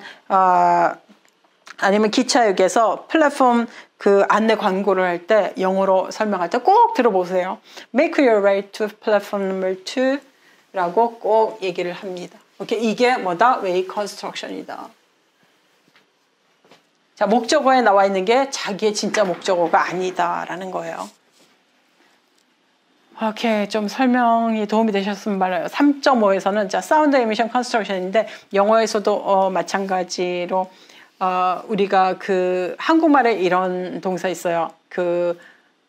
아니면 기차역에서 플랫폼 그 안내 광고를 할 때 영어로 설명할 때 꼭 들어보세요. Make your way to platform number 2라고 꼭 얘기를 합니다. 오케이, 이게 뭐다? 웨이 컨스트럭션이다. 자, 목적어에 나와 있는 게 자기의 진짜 목적어가 아니다라는 거예요. 오케이, 좀 설명이 도움이 되셨으면 말해요. 3.5에서는 자, 사운드 에미션 컨스트럭션인데 영어에서도 마찬가지로 우리가 그 한국말에 이런 동사 있어요. 그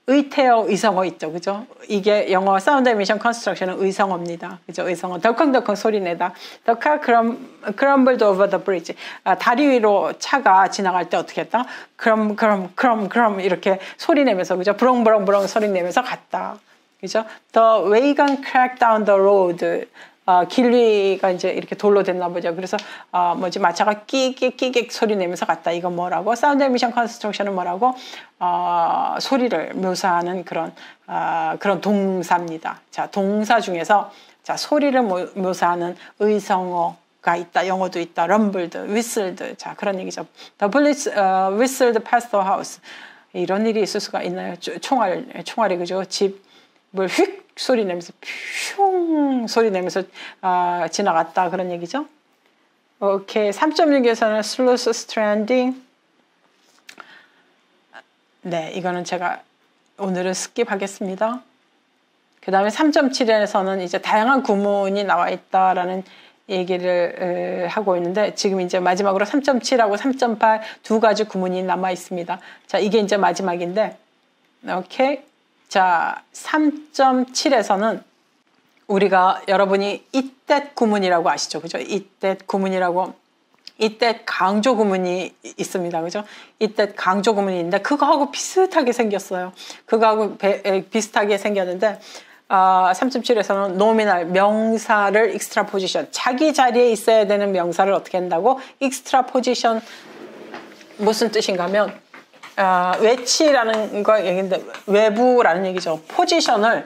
의태어, 의성어 있죠, 그죠? 이게 영어 사운드 에미션 컨스트럭션은 의성어입니다, 그죠? 의성어. 덜컹덜컹 소리내다. The car crumbled over the bridge. 다리 위로 차가 지나갈 때 어떻게 했다? 그럼 이렇게 소리내면서, 그죠? 부렁부렁 소리내면서 갔다, 그죠? The wagon cracked down the road. 길 위가 이제 이렇게 돌로 됐나 보죠. 그래서 마차가 끼익 소리 내면서 갔다. 이건 뭐라고? 사운드 에미션 컨스트럭션은 뭐라고? 소리를 묘사하는 그런 동사입니다. 자, 동사 중에서 자, 소리를 묘사하는 의성어가 있다. 영어도 있다. rumbled, whistled. 자, 그런 얘기죠. The police whistled past the house. 이런 일이 있을 수가 있나요? 총알이 그죠? 집을 휙 소리 내면서 슝 소리 내면서 지나갔다 그런 얘기죠. 오케이, 3.6에서는 슬로스 스트랜딩. 네, 이거는 제가 오늘은 스킵하겠습니다. 그 다음에 3.7에서는 이제 다양한 구문이 나와 있다라는 얘기를 하고 있는데 지금 이제 마지막으로 3.7하고 3.8 두 가지 구문이 남아 있습니다. 자, 이게 이제 마지막인데, 오케이. 자, 3.7에서는 우리가 여러분이 이때 구문이라고 아시죠? 그죠? 이때 구문이라고, 이때 강조 구문이 있습니다. 그죠? 이때 강조 구문이 있는데 그거하고 비슷하게 생겼어요. 그거하고 비슷하게 생겼는데 3.7에서는 노미널, 명사를 익스트라 포지션, 자기 자리에 있어야 되는 명사를 어떻게 한다고? 익스트라 포지션. 무슨 뜻인가 하면 외치라는 거 얘기인데 외부라는 얘기죠. 포지션을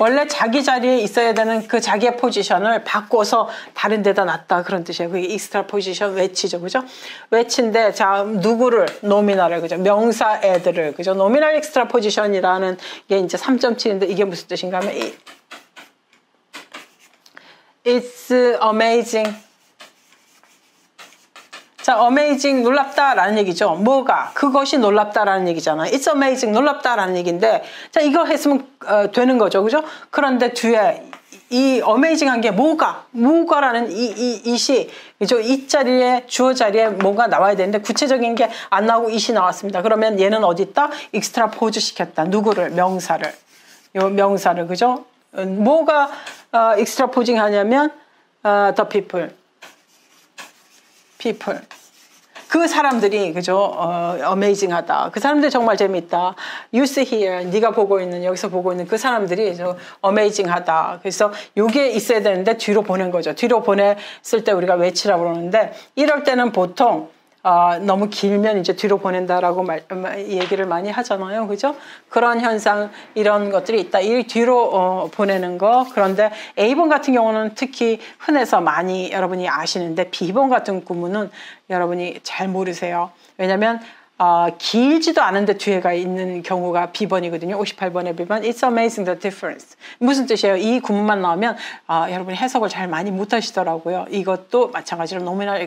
원래 자기 자리에 있어야 되는 그 자기의 포지션을 바꿔서 다른 데다 놨다 그런 뜻이에요. 그게 익스트라 포지션 외치죠, 그죠? 외치인데 자, 누구를? 노미널을, 그죠? 명사 애들을, 그죠? 노미널 익스트라 포지션이라는 게 이제 3.7인데 이게 무슨 뜻인가 하면 It's amazing. 자, amazing, 놀랍다라는 얘기죠. 뭐가? 그것이 놀랍다라는 얘기잖아요. It's amazing, 놀랍다라는 얘기인데, 자, 이거 했으면 되는 거죠. 그죠? 그런데 뒤에 이 amazing한 게 뭐가라는 이시, 그죠? 이 자리에, 주어 자리에 뭐가 나와야 되는데, 구체적인 게 안 나오고 it이 나왔습니다. 그러면 얘는 어디 있다? 익스트라 포즈 시켰다. 누구를? 명사를. 요 명사를, 그죠? 뭐가 익스트라 포징 하냐면, the people. 그 사람들이, 그죠? amazing하다. 그 사람들 정말 재밌다. You see here, 네가 보고 있는, 여기서 보고 있는 그 사람들이 amazing하다. 그래서 요게 있어야 되는데 뒤로 보낸 거죠. 뒤로 보냈을 때 우리가 외치라고 그러는데 이럴 때는 보통 너무 길면 이제 뒤로 보낸다라고 얘기를 많이 하잖아요. 그죠? 그런 현상, 이런 것들이 있다. 이 뒤로 보내는 거. 그런데 A번 같은 경우는 특히 흔해서 많이 여러분이 아시는데 B번 같은 구문은 여러분이 잘 모르세요. 왜냐면 길지도 않은데 뒤에가 있는 경우가 B번이거든요. 58번의 B번. It's amazing the difference. 무슨 뜻이에요? 이 구문만 나오면 여러분이 해석을 잘 많이 못 하시더라고요. 이것도 마찬가지로 nominal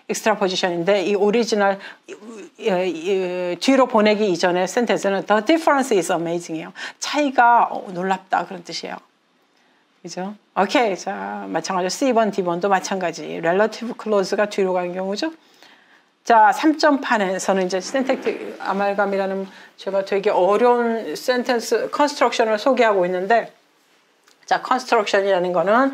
extraposition인데 이 오리지널 뒤로 보내기 이전의 센텐스는 the difference is amazing이에요. 차이가 놀랍다 그런 뜻이에요. 그죠? 오케이. 자, 마찬가지로 C번, D번도 마찬가지. relative clause가 뒤로 가는 경우죠. 자, 3점판에서는 이제 synthetic amalgam이라는 제가 되게 어려운 센텐스 컨스트럭션을 소개하고 있는데, 자, construction이라는 거는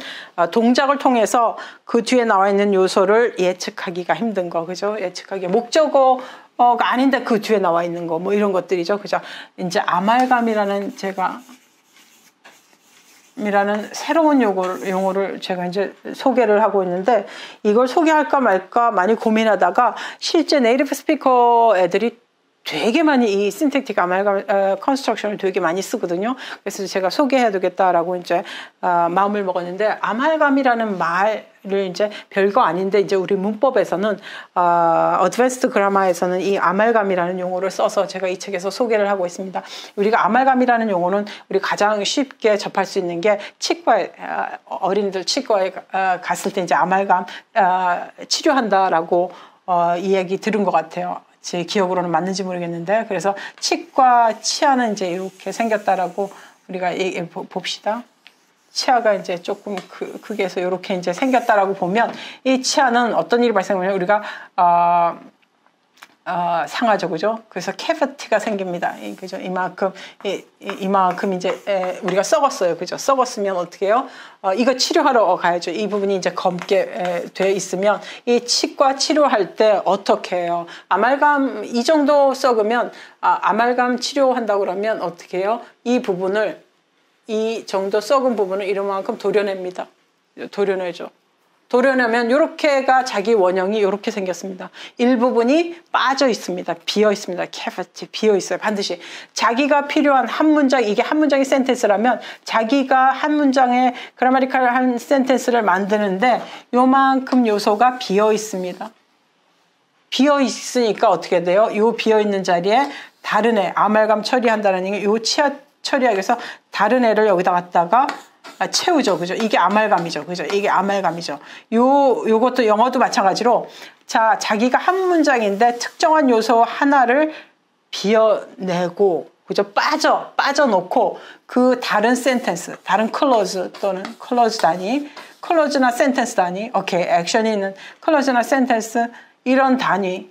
동작을 통해서 그 뒤에 나와 있는 요소를 예측하기가 힘든 거, 그죠? 예측하기 목적어가 아닌데 그 뒤에 나와 있는 거, 뭐 이런 것들이죠, 그죠? 이제 amalgam이라는 이라는 새로운 용어를 제가 이제 소개를 하고 있는데, 이걸 소개할까 말까 많이 고민하다가 실제 네이티브 스피커 애들이 되게 많이 이 synthetic amalgam construction을 되게 많이 쓰거든요. 그래서 제가 소개해야 되겠다라고 이제 마음을 먹었는데, 아말감이라는 말을 이제 별거 아닌데 이제 우리 문법에서는 어드밴스드 그라마에서는 이 아말감이라는 용어를 써서 제가 이 책에서 소개를 하고 있습니다. 우리가 아말감이라는 용어는 우리 가장 쉽게 접할 수 있는 게 치과에 어린이들 치과에 갔을 때 이제 아말감 치료한다라고 이야기 들은 것 같아요. 제 기억으로는 맞는지 모르겠는데, 그래서 치과 치아는 이제 이렇게 생겼다라고 우리가 봅시다. 치아가 이제 조금 크게 해서 이렇게 이제 생겼다라고 보면, 이 치아는 어떤 일이 발생하면 우리가 상하죠, 그죠? 그래서 캐비티가 생깁니다. 그죠? 이만큼 이제 우리가 썩었어요, 그죠? 썩었으면 어떻게 해요? 이거 치료하러 가야죠. 이 부분이 이제 검게 돼 있으면 이 치과 치료할 때 어떻게 해요? 아말감 이 정도 썩으면 아말감 치료한다고 그러면 어떻게 해요? 이 부분을 이 정도 썩은 부분을 이만큼 도려냅니다. 도려내죠. 도려내면 이렇게가 자기 원형이 이렇게 생겼습니다. 일부분이 빠져 있습니다. 비어 있습니다. cavity 비어 있어요. 반드시 자기가 필요한 한 문장, 이게 한 문장의 센텐스라면 자기가 한 문장의 그라마티컬한 센텐스를 만드는데 요만큼 요소가 비어 있습니다. 비어 있으니까 어떻게 돼요? 요 비어 있는 자리에 다른 애 아말감 처리한다는 게 요 치아 처리하기 위해서 다른 애를 여기다 갖다가 채우죠. 그죠? 이게 아말감이죠. 그죠? 이게 아말감이죠. 요것도 영어도 마찬가지로, 자, 자기가 한 문장인데 특정한 요소 하나를 비워내고, 그죠? 빠져놓고 그 다른 센텐스, 다른 클로즈 또는 클로즈 단위, 클로즈나 센텐스 단위, 오케이, 액션이 있는 클로즈나 센텐스, 이런 단위,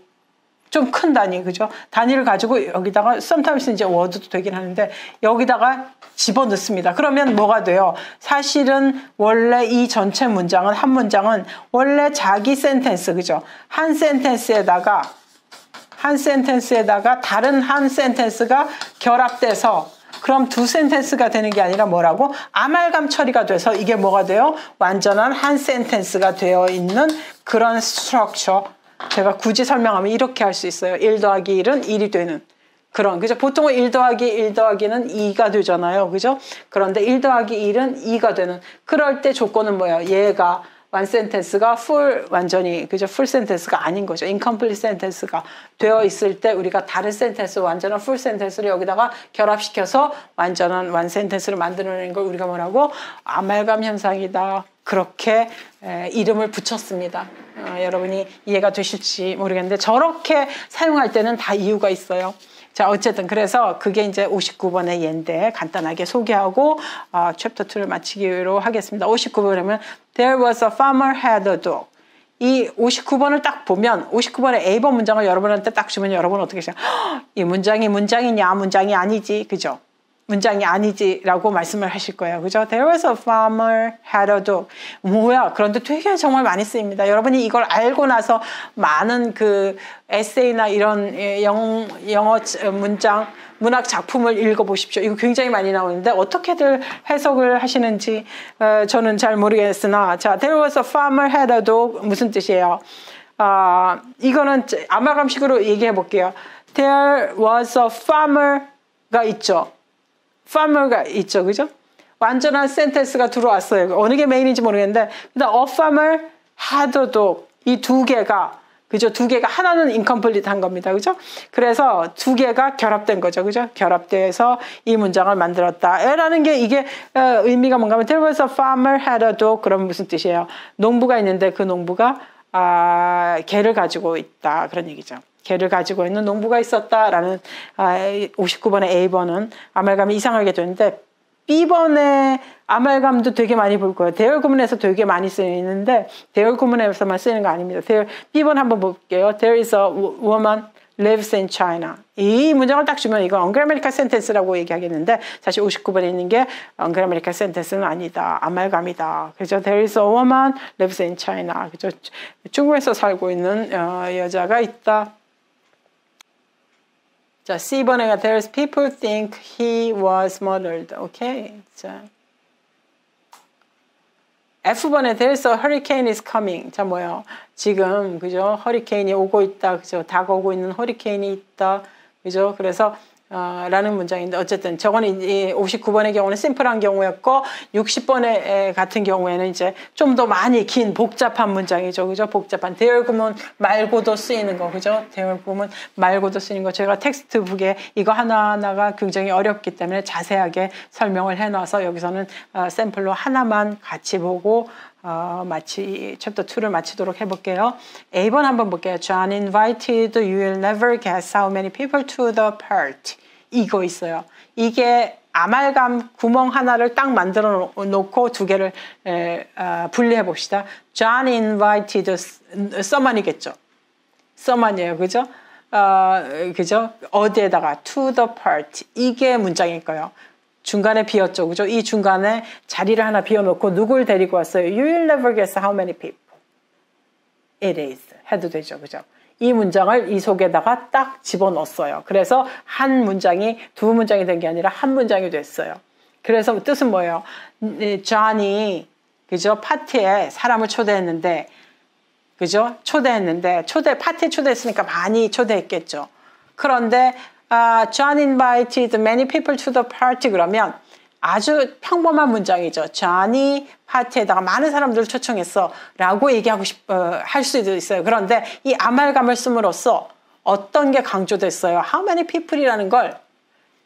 좀 큰 단위, 그죠? 단위를 가지고 여기다가 sometimes 이제 워드도 되긴 하는데 여기다가 집어넣습니다. 그러면 뭐가 돼요? 사실은 원래 이 전체 문장은, 한 문장은 원래 자기 센텐스, 그죠? 한 센텐스에다가 다른 한 센텐스가 결합돼서, 그럼 두 센텐스가 되는 게 아니라 뭐라고? 아말감 처리가 돼서 이게 뭐가 돼요? 완전한 한 센텐스가 되어 있는 그런 스트럭처. 제가 굳이 설명하면 이렇게 할 수 있어요. 1 더하기 1은 1이 되는 그런, 그죠? 보통은 1 더하기 2는 2가 되잖아요. 그죠? 그런데 1 더하기 1은 2가 되는, 그럴 때 조건은 뭐예요? 얘가 완 센텐스가 완전히, 그죠? 풀 센텐스가 아닌 거죠. incomplete 센텐스가 되어 있을 때 우리가 다른 센텐스, 완전한 풀 센텐스를 여기다가 결합시켜서 완전한 완 센텐스를 만들어내는 걸 우리가 뭐라고? 아말감 현상이다. 그렇게 이름을 붙였습니다. 여러분이 이해가 되실지 모르겠는데 저렇게 사용할 때는 다 이유가 있어요. 자, 어쨌든 그래서 그게 이제 59번의 예인데 간단하게 소개하고 챕터 2를 마치기로 하겠습니다. 59번에 보면 There was a farmer had a dog. 이 59번을 딱 보면 59번의 A번 문장을 여러분한테 딱 주면 여러분 어떻게 생각해요? 이 문장이 문장이냐, 문장이 아니지, 그죠? 문장이 아니지라고 말씀을 하실 거예요. 그죠? There was a farmer had a dog. 뭐야? 그런데 되게 정말 많이 쓰입니다. 여러분이 이걸 알고 나서 많은 그 에세이나 이런 영어 문장, 문학 작품을 읽어보십시오. 이거 굉장히 많이 나오는데 어떻게들 해석을 하시는지 저는 잘 모르겠으나, 자, There was a farmer had a dog 무슨 뜻이에요? 이거는 아말감식으로 얘기해 볼게요. There was a farmer가 있죠. farmer가 있죠. 그죠? 완전한 센텐스가 들어왔어요. 어느 게 메인인지 모르겠는데, 근데 a farmer had a dog. 이 두 개가, 그죠? 두 개가 하나는 incomplete 한 겁니다. 그죠? 그래서 두 개가 결합된 거죠. 그죠? 결합돼서 이 문장을 만들었다. 라는 게 이게 의미가 뭔가 하면, there was a farmer had a dog. 그럼 무슨 뜻이에요? 농부가 있는데 그 농부가 개를 가지고 있다. 그런 얘기죠. 개를 가지고 있는 농부가 있었다라는 59번의 A번은 아말감이 이상하게 되는데 B번의 아말감도 되게 많이 볼 거예요. 대열 구문에서 되게 많이 쓰이는데 대열 구문에서만 쓰이는 거 아닙니다. B번 한번 볼게요. There is a woman lives in China. 이 문장을 딱 주면 이거 ungrammatical sentence라고 얘기하겠는데 사실 59번에 있는 게 ungrammatical sentence는 아니다. 아말감이다. 그죠? There is a woman lives in China. 그죠? 중국에서 살고 있는 여자가 있다. 자, C번에가 there's people think he was murdered. 오케이. 자. F번에 there's a hurricane is coming. 자, 뭐예요? 지금, 그죠? 허리케인이 오고 있다. 그죠? 다가오고 있는 허리케인이 있다. 그죠? 그래서, 라는 문장인데, 어쨌든, 저거는 59번의 경우는 심플한 경우였고, 60번의 같은 경우에는 이제 좀 더 많이 긴 복잡한 문장이죠. 그죠? 복잡한. 대열 구문 말고도 쓰이는 거. 그죠? 대열 구문 말고도 쓰이는 거. 제가 텍스트북에 이거 하나하나가 굉장히 어렵기 때문에 자세하게 설명을 해놔서 여기서는 샘플로 하나만 같이 보고, 챕터 2를 마치도록 해볼게요. A번 한번 볼게요. John invited you will never guess how many people to the party. 이거 있어요. 이게 아말감 구멍 하나를 딱 만들어 놓고 두 개를 분리해 봅시다. John invited someone이겠죠. someone이에요. 그죠? 그죠? 어디에다가 to the party. 이게 문장일 거예요. 중간에 비었죠. 그죠? 이 중간에 자리를 하나 비워놓고 누굴 데리고 왔어요? You will never guess how many people it is. 해도 되죠. 그죠? 이 문장을 이 속에다가 딱 집어넣었어요. 그래서 한 문장이 두 문장이 된 게 아니라 한 문장이 됐어요. 그래서 뜻은 뭐예요? 존이, 그죠? 파티에 사람을 초대했는데, 그죠? 파티에 초대했으니까 많이 초대했겠죠. 그런데, John invited many people to the party 그러면 아주 평범한 문장이죠. John이 파티에다가 많은 사람들을 초청했어 라고 얘기하고 할 수도 있어요. 그런데 이 아말감을 씀으로써 어떤 게 강조됐어요? How many people이라는 걸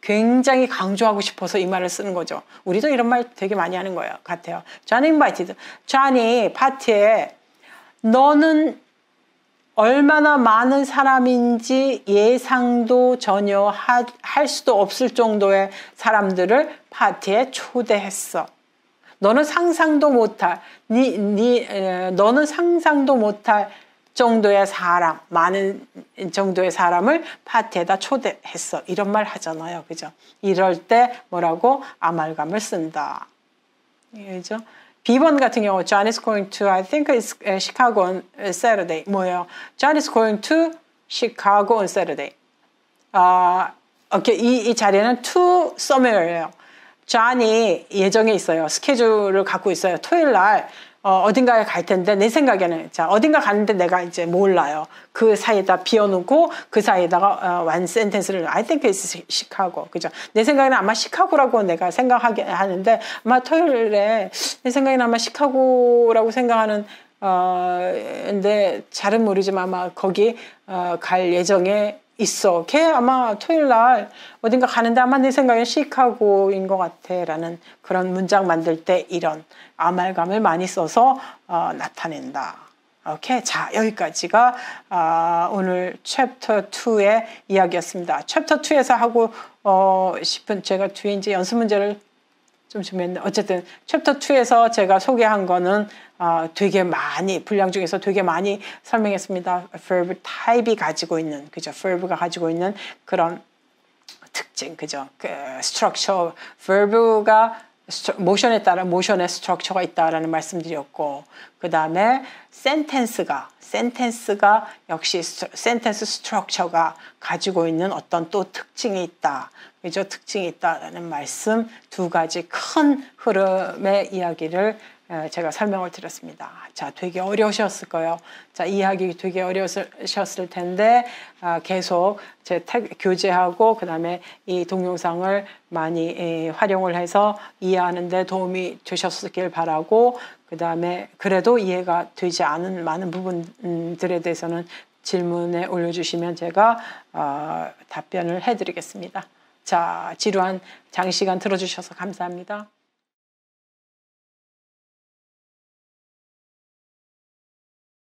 굉장히 강조하고 싶어서 이 말을 쓰는 거죠. 우리도 이런 말 되게 많이 하는 거예요. 같아요. John invited. John이 파티에 너는 얼마나 많은 사람인지 예상도 전혀 할 수도 없을 정도의 사람들을 파티에 초대했어. 너는 상상도 못할, 너는 상상도 못할 정도의 사람, 많은 정도의 사람을 파티에다 초대했어. 이런 말 하잖아요. 그죠? 이럴 때 뭐라고? 아말감을 쓴다. 그죠? B번 같은 경우, John is going to, I think it's Chicago on Saturday. 뭐예요? John is going to Chicago on Saturday. 오케이. 이 자리는 to somewhere예요. John이 예정에 있어요. 스케줄을 갖고 있어요. 토요일 날 어딘가에 갈 텐데 내 생각에는 자 어딘가 가는데 내가 이제 몰라요. 그 사이에다 비워놓고 그 사이에다가 one sentence를 I think it's Chicago. 그죠? 내 생각에는 아마 시카고라고 내가 생각하게 하는데 아마 토요일에 내 생각에는 아마 시카고라고 생각하는 근데 잘은 모르지만 아마 거기 갈 예정에 있어. 걔 아마 토요일 날 어딘가 가는데 아마 내 생각엔 시카고인 것 같아 라는 그런 문장 만들 때 이런 아말감을 많이 써서 나타낸다. 오케이. 자, 여기까지가 오늘 챕터 2의 이야기였습니다. 챕터 2에서 하고 싶은 제가 뒤에 이제 연습 문제를 좀 준비했는데 어쨌든 챕터 2에서 제가 소개한 거는 되게 많이 분량 중에서 되게 많이 설명했습니다. verb type이 가지고 있는 그죠? verb가 가지고 있는 그런 특징 그죠? 그 structure verb가 모션에 따라 모션의 스트럭처가 있다라는 말씀드렸고 그 다음에 센텐스가 역시 센텐스 스트럭처가 가지고 있는 어떤 또 특징이 있다. 그죠? 특징이 있다라는 말씀 두 가지 큰 흐름의 이야기를 제가 설명을 드렸습니다. 자, 되게 어려우셨을 거예요. 자, 이해하기 되게 어려우셨을 텐데 계속 교재하고 그 다음에 이 동영상을 많이 활용을 해서 이해하는 데 도움이 되셨길 바라고, 그 다음에 그래도 이해가 되지 않은 많은 부분들에 대해서는 질문에 올려주시면 제가 답변을 해드리겠습니다. 자, 지루한 장시간 들어주셔서 감사합니다.